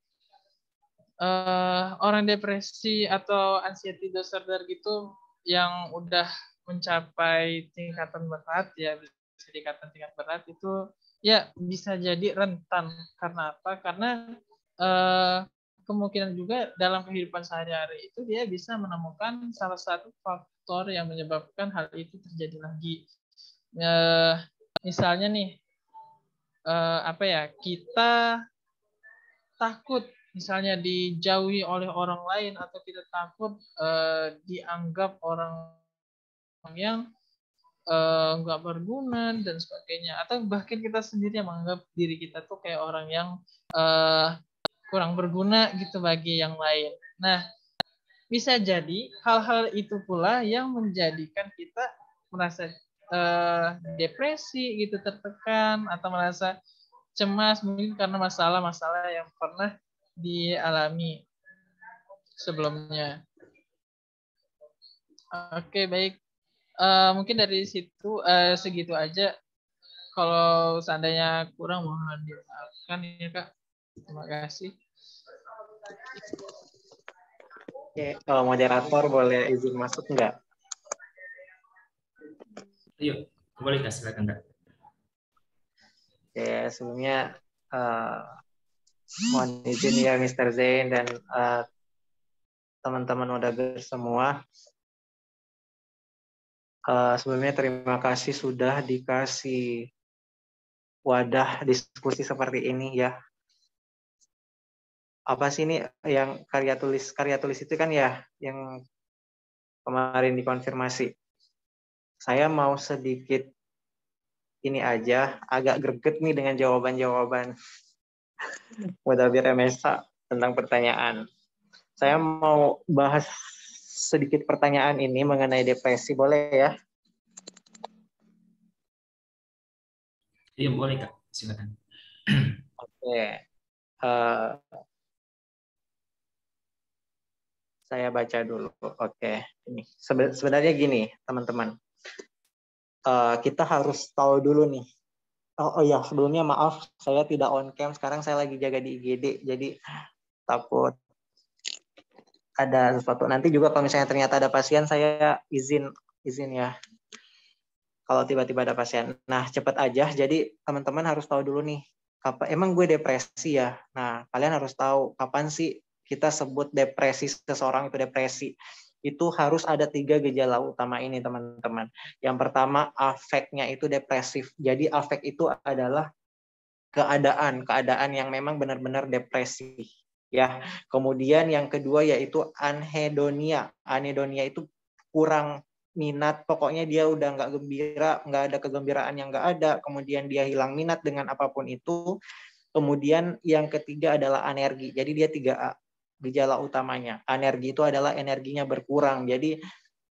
orang depresi atau anxiety disorder gitu yang udah mencapai tingkatan berat, ya bisa dikatakan tingkat berat itu ya bisa jadi rentan. Karena apa? Karena kemungkinan juga dalam kehidupan sehari-hari itu dia bisa menemukan salah satu faktor yang menyebabkan hal itu terjadi lagi. Misalnya nih, kita takut misalnya dijauhi oleh orang lain, atau kita takut dianggap orang yang nggak berguna dan sebagainya, atau bahkan kita sendiri yang menganggap diri kita tuh kayak orang yang kurang berguna gitu bagi yang lain. Nah, bisa jadi hal-hal itu pula yang menjadikan kita merasa depresi gitu, tertekan atau merasa cemas, mungkin karena masalah-masalah yang pernah dialami sebelumnya. Oke, baik. Mungkin dari situ segitu aja. Kalau seandainya kurang mohon dimaafkan ya Kak. Terima kasih. Oke, moderator boleh izin masuk nggak? Yuk, boleh Kak, silakan Kak. Oke, sebelumnya mohon izin ya Mr. Zain dan teman-teman Modaber semua. Sebelumnya terima kasih sudah dikasih wadah diskusi seperti ini ya. Apa sih ini yang karya tulis itu kan ya yang kemarin dikonfirmasi. Saya mau sedikit ini aja, agak greget nih dengan jawaban-jawaban Mudabir MSA tentang pertanyaan. Saya mau bahas sedikit pertanyaan ini mengenai depresi, boleh ya? Iya, boleh Kak, silakan. Oke. Saya baca dulu. Oke. Ini sebenarnya gini, teman-teman. Kita harus tahu dulu nih. Oh ya, sebelumnya maaf saya tidak on cam. Sekarang saya lagi jaga di IGD, jadi takut ada sesuatu. Nanti juga kalau misalnya ternyata ada pasien, saya izin ya. Kalau tiba-tiba ada pasien. Nah, cepat aja. Jadi teman-teman harus tahu dulu nih. emang gue depresi ya? Nah, kalian harus tahu kapan sih kita sebut depresi, seseorang itu depresi. Itu harus ada 3 gejala utama ini, teman-teman. Yang pertama, afeknya itu depresif. Jadi afek itu adalah keadaan yang memang benar-benar depresi. Ya. Kemudian yang kedua yaitu anhedonia. Anhedonia itu kurang minat, pokoknya dia udah nggak gembira, nggak ada kegembiraan yang nggak ada, kemudian dia hilang minat dengan apapun itu. Kemudian yang ketiga adalah anergi. Jadi dia 3A gejala utamanya. Anergi itu adalah energinya berkurang. Jadi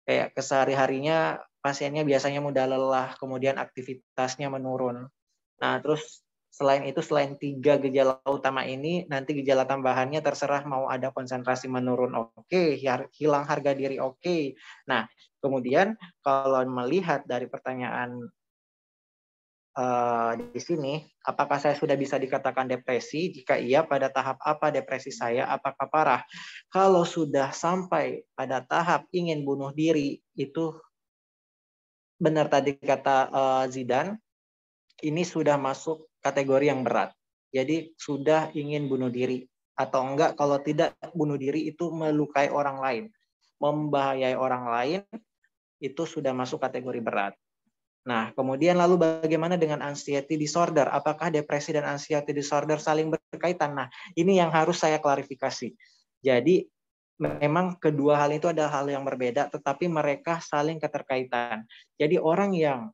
kayak kesehari-harinya pasiennya biasanya mudah lelah, kemudian aktivitasnya menurun. Nah, terus selain 3 gejala utama ini, nanti gejala tambahannya terserah mau ada konsentrasi menurun, oke, hilang harga diri, oke. Nah, kemudian kalau melihat dari pertanyaan di sini, apakah saya sudah bisa dikatakan depresi? Jika iya, pada tahap apa depresi saya? Apakah parah? Kalau sudah sampai pada tahap ingin bunuh diri, itu benar tadi kata Zidan, ini sudah masuk kategori yang berat. Jadi sudah ingin bunuh diri. Atau enggak, kalau tidak bunuh diri itu melukai orang lain. Membahayai orang lain, itu sudah masuk kategori berat. Nah, kemudian lalu bagaimana dengan anxiety disorder? Apakah depresi dan anxiety disorder saling berkaitan? Nah, ini yang harus saya klarifikasi. Jadi, memang kedua hal itu adalah hal yang berbeda, tetapi mereka saling keterkaitan. Jadi, orang yang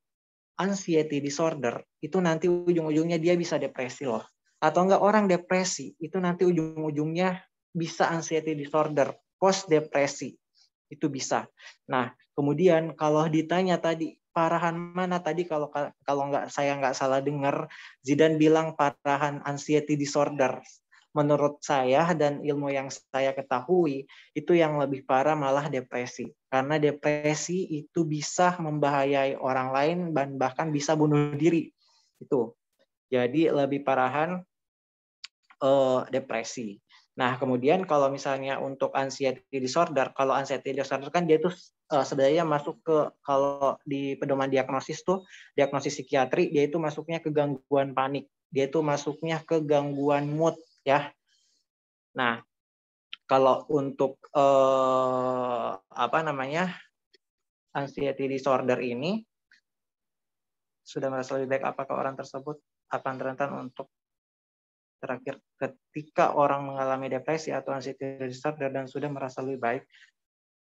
anxiety disorder, itu nanti ujung-ujungnya dia bisa depresi loh. Atau enggak, orang depresi, itu nanti ujung-ujungnya bisa anxiety disorder, post depresi. Itu bisa. Nah, kemudian kalau ditanya tadi, parahan mana tadi kalau saya nggak salah dengar, Zidan bilang parahan anxiety disorder. Menurut saya dan ilmu yang saya ketahui, itu yang lebih parah malah depresi. Karena depresi itu bisa membahayai orang lain dan bahkan bisa bunuh diri. Itu. Jadi lebih parahan depresi. Nah, kemudian kalau misalnya untuk anxiety disorder, kalau anxiety disorder kan dia tuh sebenarnya masuk ke, kalau di pedoman diagnosis tuh, diagnosis psikiatri, dia itu masuknya ke gangguan panik. Dia itu masuknya ke gangguan mood, ya. Nah, kalau untuk anxiety disorder ini, sudah merasa lebih baik, apakah orang tersebut akan rentan untuk terakhir, ketika orang mengalami depresi atau anxiety disorder dan sudah merasa lebih baik,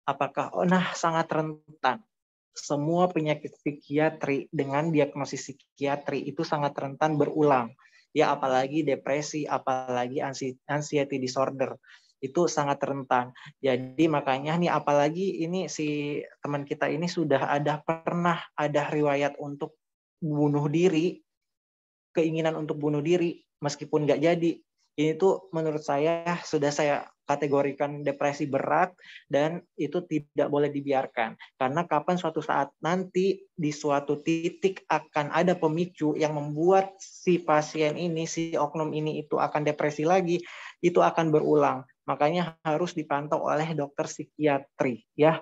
apakah sangat rentan. Semua penyakit psikiatri dengan diagnosis psikiatri itu sangat rentan berulang. Ya, apalagi depresi, apalagi anxiety disorder. Itu sangat rentan. Jadi makanya nih, apalagi ini si teman kita ini sudah pernah ada riwayat untuk bunuh diri, keinginan untuk bunuh diri, meskipun nggak jadi. Ini tuh menurut saya sudah saya kategorikan depresi berat dan itu tidak boleh dibiarkan. Karena kapan suatu saat nanti di suatu titik akan ada pemicu yang membuat si pasien ini, si oknum ini itu akan depresi lagi, itu akan berulang. Makanya harus dipantau oleh dokter psikiatri, ya.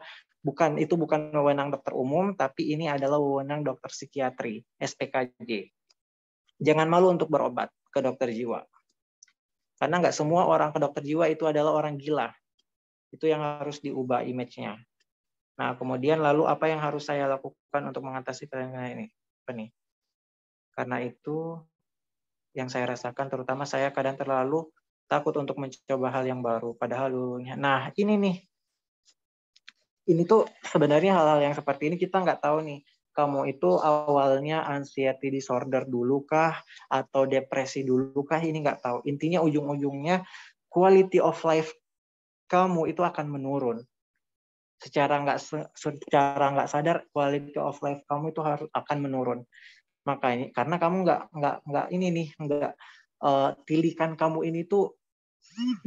Itu bukan wewenang dokter umum, tapi ini adalah wewenang dokter psikiatri, SPKJ. Jangan malu untuk berobat ke dokter jiwa. Karena nggak semua orang ke dokter jiwa itu adalah orang gila. Itu yang harus diubah image-nya. Nah, kemudian lalu apa yang harus saya lakukan untuk mengatasi penyakit ini? Apa nih? Karena itu yang saya rasakan, terutama saya kadang terlalu takut untuk mencoba hal yang baru. Padahal dulunya. Nah, ini nih. Ini tuh sebenarnya hal-hal yang seperti ini kita nggak tahu nih. Kamu itu awalnya anxiety disorder dulu kah? Atau depresi dulu kah? Ini nggak tahu. Intinya ujung-ujungnya quality of life kamu itu akan menurun. Secara nggak sadar, quality of life kamu itu akan menurun. Makanya karena kamu nggak tilikan kamu ini tuh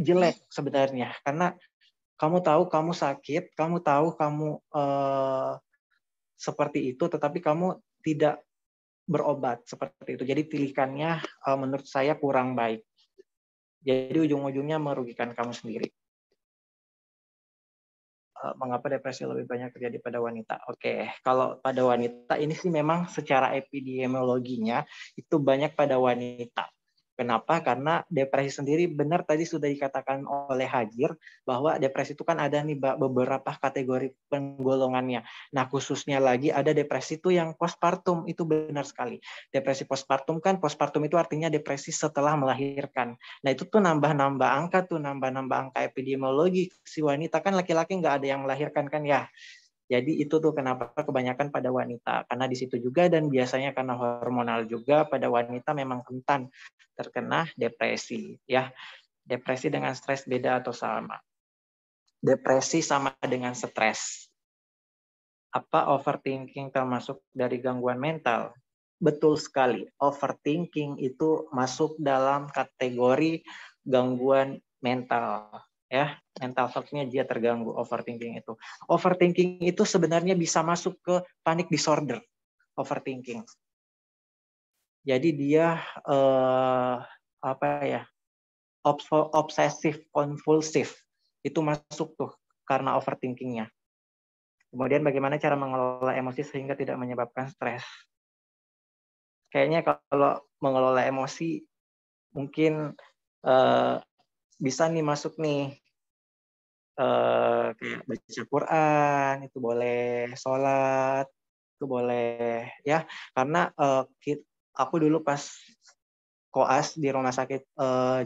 jelek sebenarnya. Karena kamu tahu kamu sakit, kamu tahu kamu seperti itu, tetapi kamu tidak berobat seperti itu. Jadi pilihannya menurut saya kurang baik. Jadi ujung-ujungnya merugikan kamu sendiri. Mengapa depresi lebih banyak terjadi pada wanita? Oke, kalau pada wanita ini sih memang secara epidemiologinya itu banyak pada wanita. Kenapa? Karena depresi sendiri benar tadi sudah dikatakan oleh Hajir bahwa depresi itu kan ada nih beberapa kategori penggolongannya. Nah, khususnya lagi ada depresi itu yang postpartum, itu benar sekali. Depresi postpartum itu artinya depresi setelah melahirkan. Nah, itu tuh nambah-nambah angka epidemiologi. Si wanita kan laki-laki nggak ada yang melahirkan kan ya. Jadi itu tuh kenapa kebanyakan pada wanita. Karena di situ juga dan biasanya karena hormonal juga pada wanita memang rentan terkena depresi. Ya, depresi dengan stres beda atau sama? Depresi sama dengan stres. Apa overthinking termasuk dari gangguan mental? Betul sekali. Overthinking itu masuk dalam kategori gangguan mental. Ya, mental health-nya dia terganggu overthinking itu. Overthinking itu sebenarnya bisa masuk ke panic disorder. Overthinking. Jadi dia obsesif kompulsif itu masuk tuh karena overthinkingnya. Kemudian bagaimana cara mengelola emosi sehingga tidak menyebabkan stres? Kayaknya kalau mengelola emosi mungkin bisa nih masuk nih kayak baca Quran, itu boleh, sholat, itu boleh ya. Karena aku dulu pas koas di rumah sakit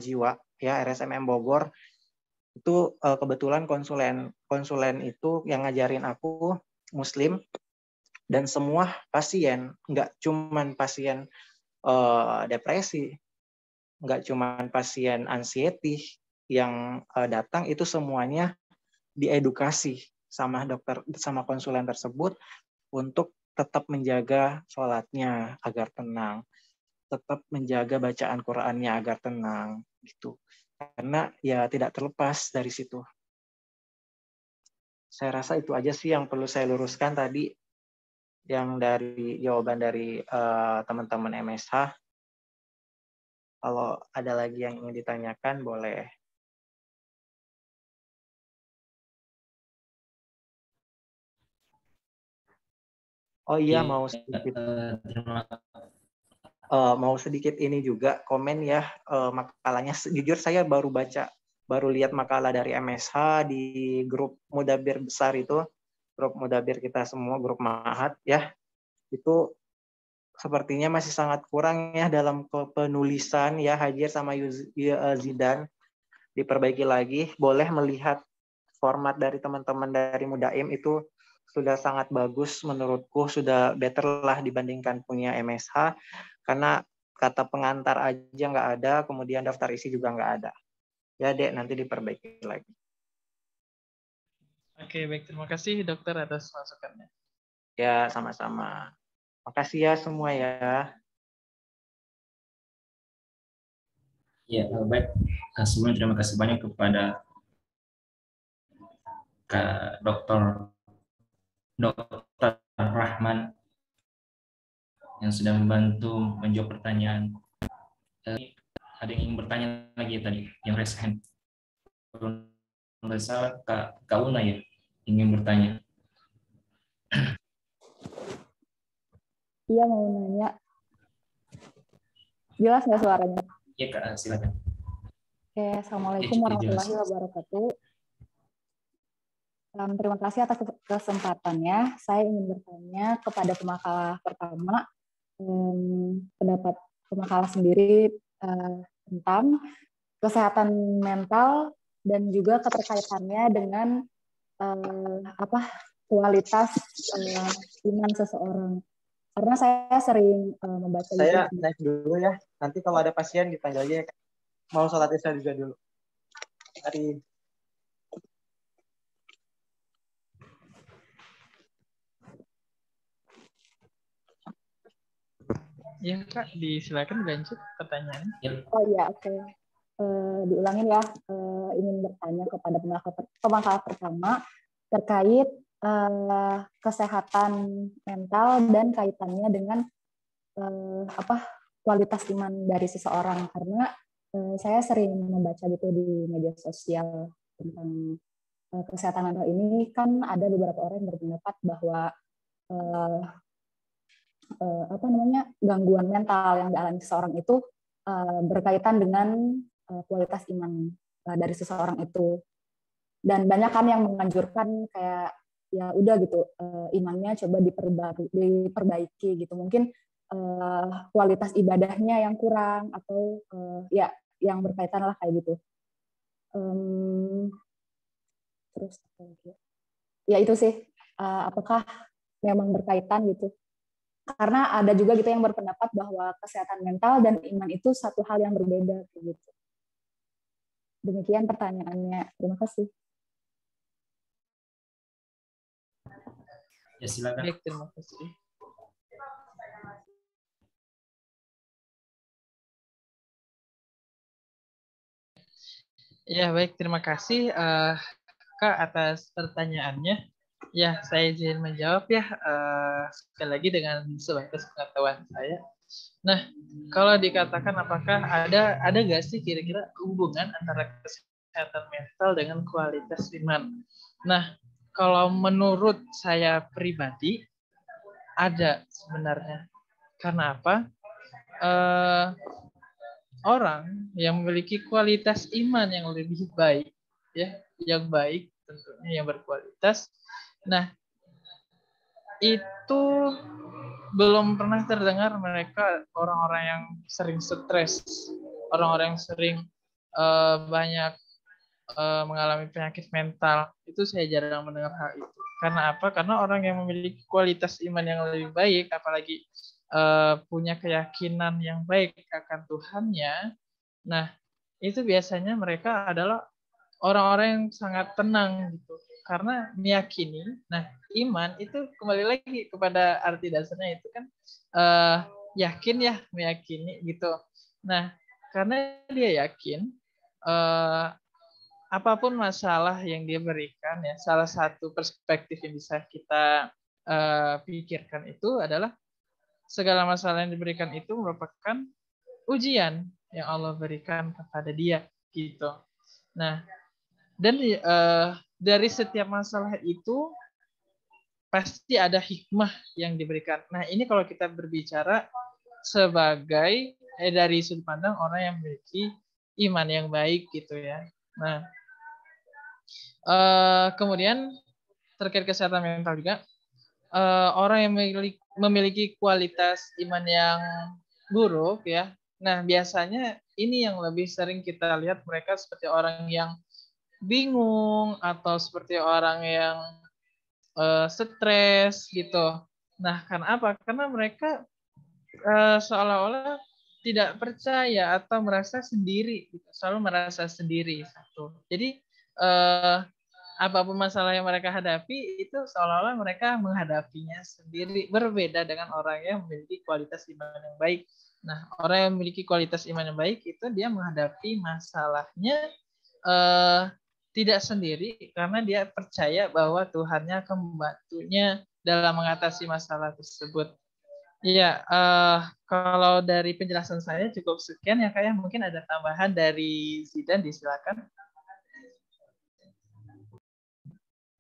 jiwa ya RSMM Bogor itu kebetulan konsulen itu yang ngajarin aku Muslim dan semua pasien, nggak cuman pasien depresi, nggak cuman pasien anxiety yang datang, itu semuanya diedukasi sama dokter, sama konsulen tersebut untuk tetap menjaga sholatnya agar tenang, tetap menjaga bacaan Qurannya agar tenang, gitu. Karena ya tidak terlepas dari situ. Saya rasa itu aja sih yang perlu saya luruskan tadi, yang dari jawaban dari teman-teman MSH. Kalau ada lagi yang ingin ditanyakan, boleh. Oh iya, mau sedikit ini juga komen ya, makalahnya. Jujur saya baru lihat makalah dari MSH di grup Mudabir besar itu, grup Mudabir kita semua, grup Mahat ya, itu sepertinya masih sangat kurang ya dalam penulisan ya. Hajir sama Zidan diperbaiki lagi. Boleh melihat format dari teman-teman dari Mudaim itu sudah sangat bagus menurutku, sudah better lah dibandingkan punya MSH, karena kata pengantar aja nggak ada, kemudian daftar isi juga nggak ada. Ya Dek, nanti diperbaiki lagi. Oke, baik. Terima kasih dokter atas masukannya. Ya, sama-sama. Makasih ya semua ya. Ya, baik. Sebelumnya terima kasih banyak kepada Kak Dr. Rahman yang sudah membantu menjawab pertanyaan. Ada yang ingin bertanya lagi tadi, yang raise hand. Kalau nggak salah Kak Una ya ingin bertanya. Iya, mau nanya. Jelas nggak suaranya? Iya Kak, silakan. Oke, Assalamualaikum warahmatullahi wabarakatuh. Terima kasih atas kesempatannya. Saya ingin bertanya kepada pemakalah pertama, pendapat pemakalah sendiri tentang kesehatan mental dan juga keterkaitannya dengan kualitas iman seseorang. Karena saya sering membaca. Saya naik dulu ya. Nanti kalau ada pasien dipanggil aja. Mau sholat isya juga dulu. Mari. Ya Kak, disilakan lanjut pertanyaannya. Oh iya, oke. Diulangin ya. Ingin bertanya kepada pemakalah pertama terkait kesehatan mental dan kaitannya dengan kualitas iman dari seseorang, karena saya sering membaca gitu di media sosial tentang kesehatan mental ini. Kan ada beberapa orang yang berpendapat bahwa gangguan mental yang dialami seseorang itu berkaitan dengan kualitas iman dari seseorang itu. Dan banyak kan yang menganjurkan kayak ya udah gitu, imannya coba diperbaiki gitu. Mungkin kualitas ibadahnya yang kurang atau ya yang berkaitan lah kayak gitu. Terus ya itu sih, apakah memang berkaitan gitu? Karena ada juga gitu yang berpendapat bahwa kesehatan mental dan iman itu satu hal yang berbeda gitu. Demikian pertanyaannya. Terima kasih. Ya, silakan. Baik, terima kasih. Ya, baik, terima kasih Kak atas pertanyaannya. Ya, saya izin menjawab ya, sekali lagi dengan sebatas pengetahuan saya. Nah, kalau dikatakan apakah ada nggak sih kira-kira hubungan antara kesehatan mental dengan kualitas iman? Nah, kalau menurut saya pribadi ada sebenarnya. Karena apa? Orang yang memiliki kualitas iman yang lebih baik, ya, yang baik tentunya yang berkualitas. Nah, itu belum pernah terdengar mereka orang-orang yang sering stres, orang-orang yang sering banyak mengalami penyakit mental. Itu saya jarang mendengar hal itu. Karena apa? Karena orang yang memiliki kualitas iman yang lebih baik, apalagi punya keyakinan yang baik akan Tuhannya, nah itu biasanya mereka adalah orang-orang yang sangat tenang gitu. Karena meyakini, nah iman itu kembali lagi kepada arti dasarnya itu kan yakin ya, meyakini gitu. Nah karena dia yakin apapun masalah yang dia berikan ya, salah satu perspektif yang bisa kita pikirkan itu adalah segala masalah yang diberikan itu merupakan ujian yang Allah berikan kepada dia gitu. Nah, dan dari setiap masalah itu pasti ada hikmah yang diberikan. Nah, ini kalau kita berbicara sebagai dari sudut pandang orang yang memiliki iman yang baik gitu ya. Nah, kemudian terkait kesehatan mental juga, orang yang memiliki kualitas iman yang buruk ya. Nah, biasanya ini yang lebih sering kita lihat mereka seperti orang yang bingung atau seperti orang yang stres gitu. Nah, karena apa? Karena mereka seolah-olah tidak percaya atau merasa sendiri, gitu. Selalu merasa sendiri satu. Jadi apapun masalah yang mereka hadapi itu seolah-olah mereka menghadapinya sendiri, berbeda dengan orang yang memiliki kualitas iman yang baik. Nah, orang yang memiliki kualitas iman yang baik itu dia menghadapi masalahnya tidak sendiri karena dia percaya bahwa Tuhannya akan membantunya dalam mengatasi masalah tersebut. Iya, kalau dari penjelasan saya cukup sekian ya Kak ya. Mungkin ada tambahan dari Zidan, disilakan.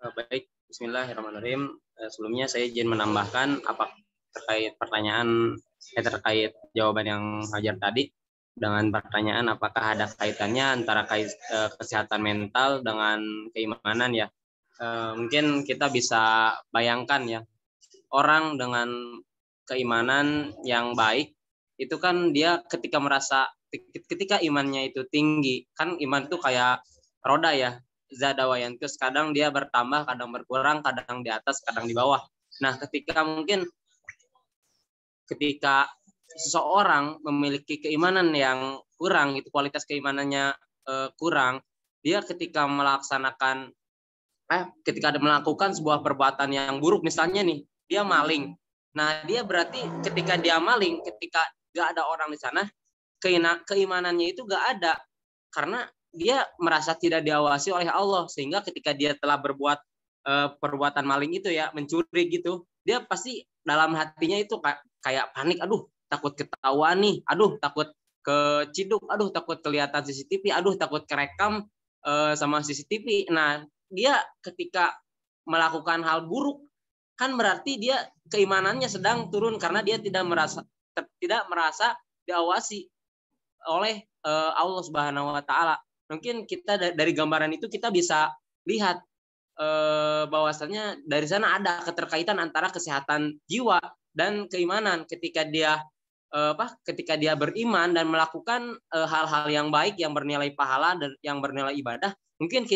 Baik, bismillahirrahmanirrahim. Sebelumnya saya izin menambahkan apa terkait pertanyaan terkait jawaban yang Hajar tadi dengan pertanyaan apakah ada kaitannya antara kesehatan mental dengan keimanan ya. Mungkin kita bisa bayangkan ya, orang dengan keimanan yang baik itu kan dia ketika imannya itu tinggi, kan iman itu kayak roda ya, zadawayantus, kadang dia bertambah, kadang berkurang, kadang di atas, kadang di bawah. Nah, ketika seseorang memiliki keimanan yang kurang, itu kualitas keimanannya kurang, dia ketika melakukan sebuah perbuatan yang buruk, misalnya nih, dia maling. Nah, dia berarti ketika dia maling, ketika gak ada orang di sana, keimanannya itu gak ada. Karena dia merasa tidak diawasi oleh Allah, sehingga ketika dia telah berbuat perbuatan maling itu ya, mencuri gitu, dia pasti dalam hatinya itu kayak panik, aduh takut ketahuan nih, aduh takut keciduk, aduh takut kelihatan CCTV, aduh takut kerekam sama CCTV. Nah, dia ketika melakukan hal buruk kan berarti dia keimanannya sedang turun karena dia tidak merasa diawasi oleh Allah Subhanahu wa taala. Mungkin kita dari gambaran itu kita bisa lihat bahwasannya dari sana ada keterkaitan antara kesehatan jiwa dan keimanan ketika dia beriman dan melakukan hal-hal yang baik yang bernilai pahala dan yang bernilai ibadah, mungkin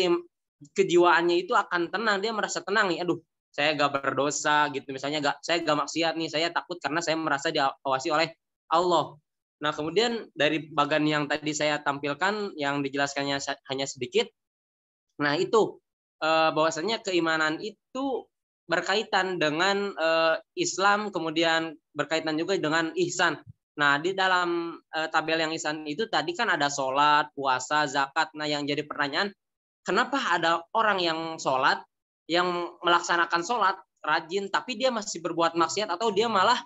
kejiwaannya itu akan tenang, dia merasa tenang nih, aduh saya gak berdosa gitu, misalnya saya gak maksiat nih, saya takut karena saya merasa diawasi oleh Allah. Nah kemudian dari bagian yang tadi saya tampilkan yang dijelaskannya hanya sedikit, nah itu bahwasanya keimanan itu berkaitan dengan Islam, kemudian berkaitan juga dengan ihsan. Nah, di dalam tabel yang ihsan itu tadi kan ada sholat, puasa, zakat. Nah, yang jadi pertanyaan, kenapa ada orang yang sholat, yang melaksanakan sholat, rajin, tapi dia masih berbuat maksiat atau dia malah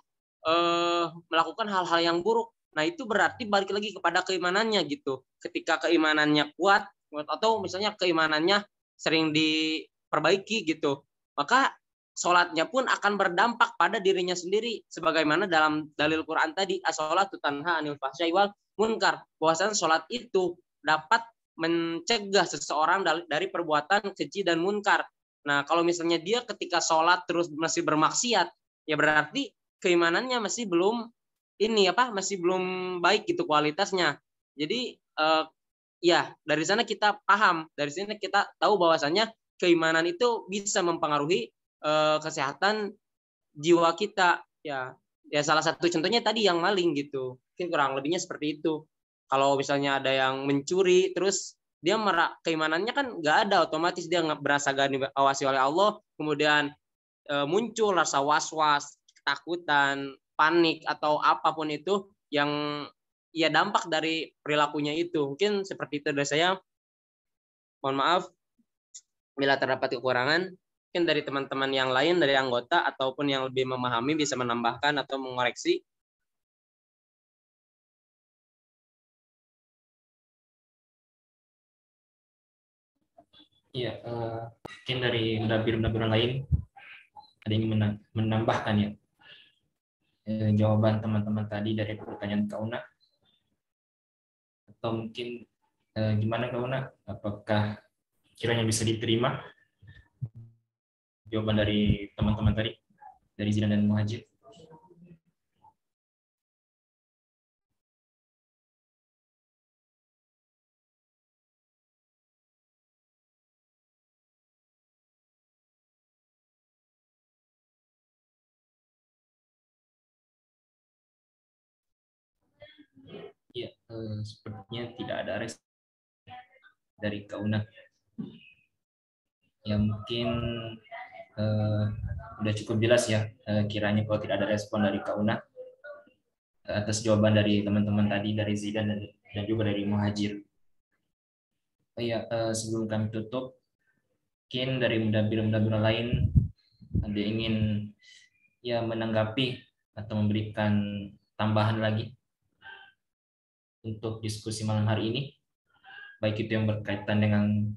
melakukan hal-hal yang buruk. Nah, itu berarti balik lagi kepada keimanannya gitu. Ketika keimanannya kuat, atau misalnya keimanannya sering diperbaiki gitu, maka sholatnya pun akan berdampak pada dirinya sendiri, sebagaimana dalam dalil Quran tadi, as-sholatu tanha anil fahsya'i wal munkar, bahwasanya sholat itu dapat mencegah seseorang dari perbuatan keji dan munkar. Nah, kalau misalnya dia ketika sholat terus masih bermaksiat, ya berarti keimanannya masih belum masih belum baik gitu kualitasnya. Jadi ya dari sana kita paham, dari sini kita tahu bahwasannya keimanan itu bisa mempengaruhi kesehatan jiwa kita. Ya salah satu contohnya tadi yang maling gitu, mungkin kurang lebihnya seperti itu. Kalau misalnya ada yang mencuri terus dia keimanannya kan nggak ada, otomatis dia nggak berasa gak diawasi oleh Allah, kemudian muncul rasa was-was, ketakutan, panik atau apapun itu yang ya dampak dari perilakunya itu. Mungkin seperti itu dari saya. Mohon maaf bila terdapat kekurangan. Mungkin dari teman-teman yang lain, dari anggota ataupun yang lebih memahami bisa menambahkan atau mengoreksi. Iya, mungkin dari mendabir lain ada yang menambahkan ya jawaban teman-teman tadi dari pertanyaan Kak Una, atau mungkin gimana Kak Una, apakah kiranya bisa diterima jawaban dari teman-teman tadi, dari Zidan dan Muhajir? Ya, sepertinya tidak ada respon dari Kak Una. Ya mungkin udah cukup jelas ya, kiranya kalau tidak ada respon dari Kak Una atas jawaban dari teman-teman tadi, dari Zidan dan juga dari Muhajir. Iya, sebelum kami tutup, mungkin dari mendabir lain ada ingin ya menanggapi atau memberikan tambahan lagi untuk diskusi malam hari ini, baik itu yang berkaitan dengan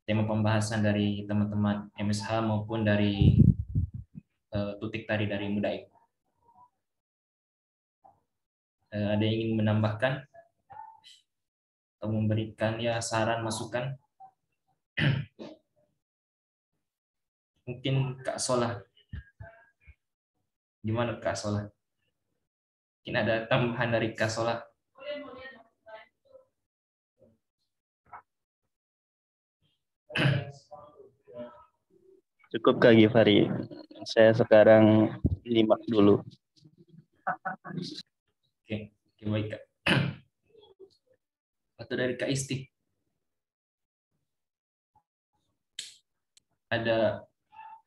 tema pembahasan dari teman-teman MSH maupun dari Tutik tadi dari Mudaik. Ada yang ingin menambahkan atau memberikan ya saran masukan? Mungkin Kak Solah. Gimana Kak Solah? Mungkin ada tambahan dari Kak Solah? Cukup Kak Givari. Saya sekarang nyimak dulu. Oke, baik Kak. Atau dari Kak Isti. Ada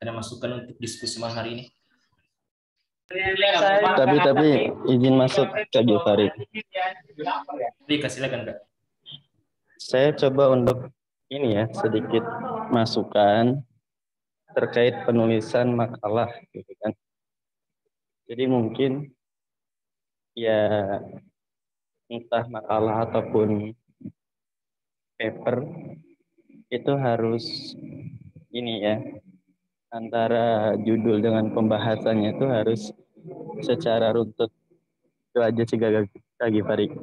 masukan untuk diskusi malam hari ini? Tapi izin masuk Kak Givari. Silakan Kak. Saya coba untuk ini ya sedikit masukan terkait penulisan makalah gitu kan. Jadi mungkin ya entah makalah ataupun paper itu harus ini ya, antara judul dengan pembahasannya itu harus secara runtut. Itu aja sih Kak Givari.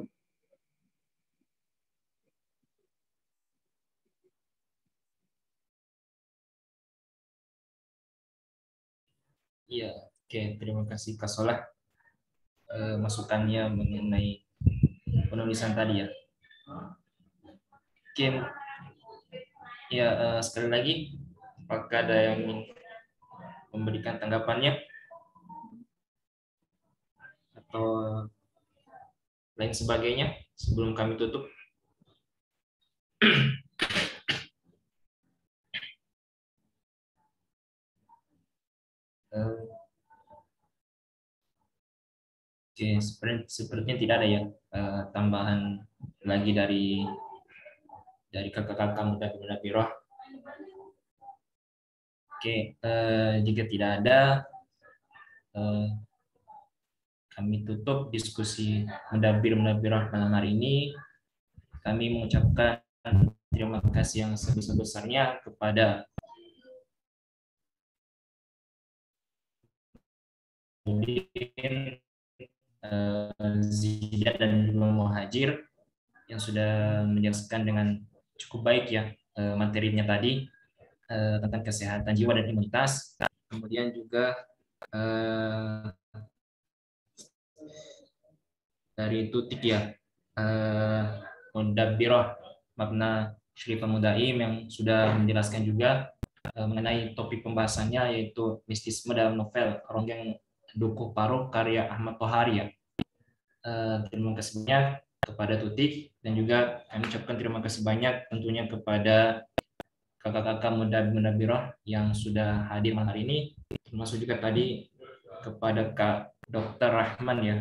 Iya, oke, terima kasih Kak Solah masukannya mengenai penulisan tadi ya. Oke, ya sekali lagi, apakah ada yang ingin memberikan tanggapannya atau lain sebagainya sebelum kami tutup? Oke, sepertinya tidak ada ya tambahan lagi dari kakak-kakak muda Biroh. Oke, jika tidak ada, kami tutup diskusi Mudabbir-Mudabbirah malam hari ini. Kami mengucapkan terima kasih yang sebesar-besarnya kepada Zidat dan juga Muhajir yang sudah menjelaskan dengan cukup baik ya materinya tadi tentang kesehatan jiwa dan imunitas. Kemudian juga dari Tutik ya Mudabbirah Mabna Syarifah Mudaim yang sudah menjelaskan juga mengenai topik pembahasannya yaitu mistisme dalam novel Ronggeng Dukuh Paruh karya Ahmad Tohari ya. Terima kasih banyak kepada Tutik dan juga kami ucapkan terima kasih banyak tentunya kepada kakak-kakak Mudabbirah yang sudah hadir malam hari ini, termasuk juga tadi kepada Kak Dr. Rahman ya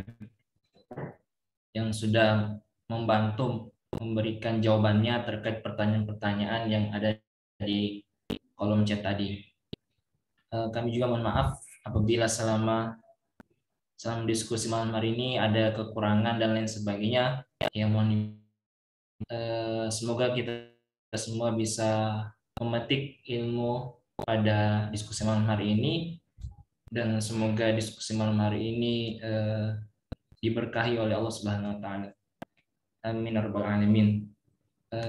yang sudah membantu memberikan jawabannya terkait pertanyaan-pertanyaan yang ada di kolom chat tadi. Kami juga mohon maaf apabila selama diskusi malam hari ini ada kekurangan dan lain sebagainya. Yang mohon semoga kita semua bisa memetik ilmu pada diskusi malam hari ini dan semoga diskusi malam hari ini diberkahi oleh Allah Subhanahu wa taala. Amin ya rabbal alamin.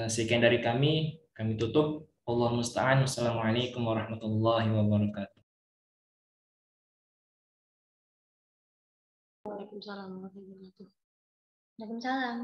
Sekian dari kami tutup. Allah musta'an. Wassalamualaikum warahmatullahi wabarakatuh. Waalaikumsalam warahmatullahi wabarakatuh. Waalaikumsalam.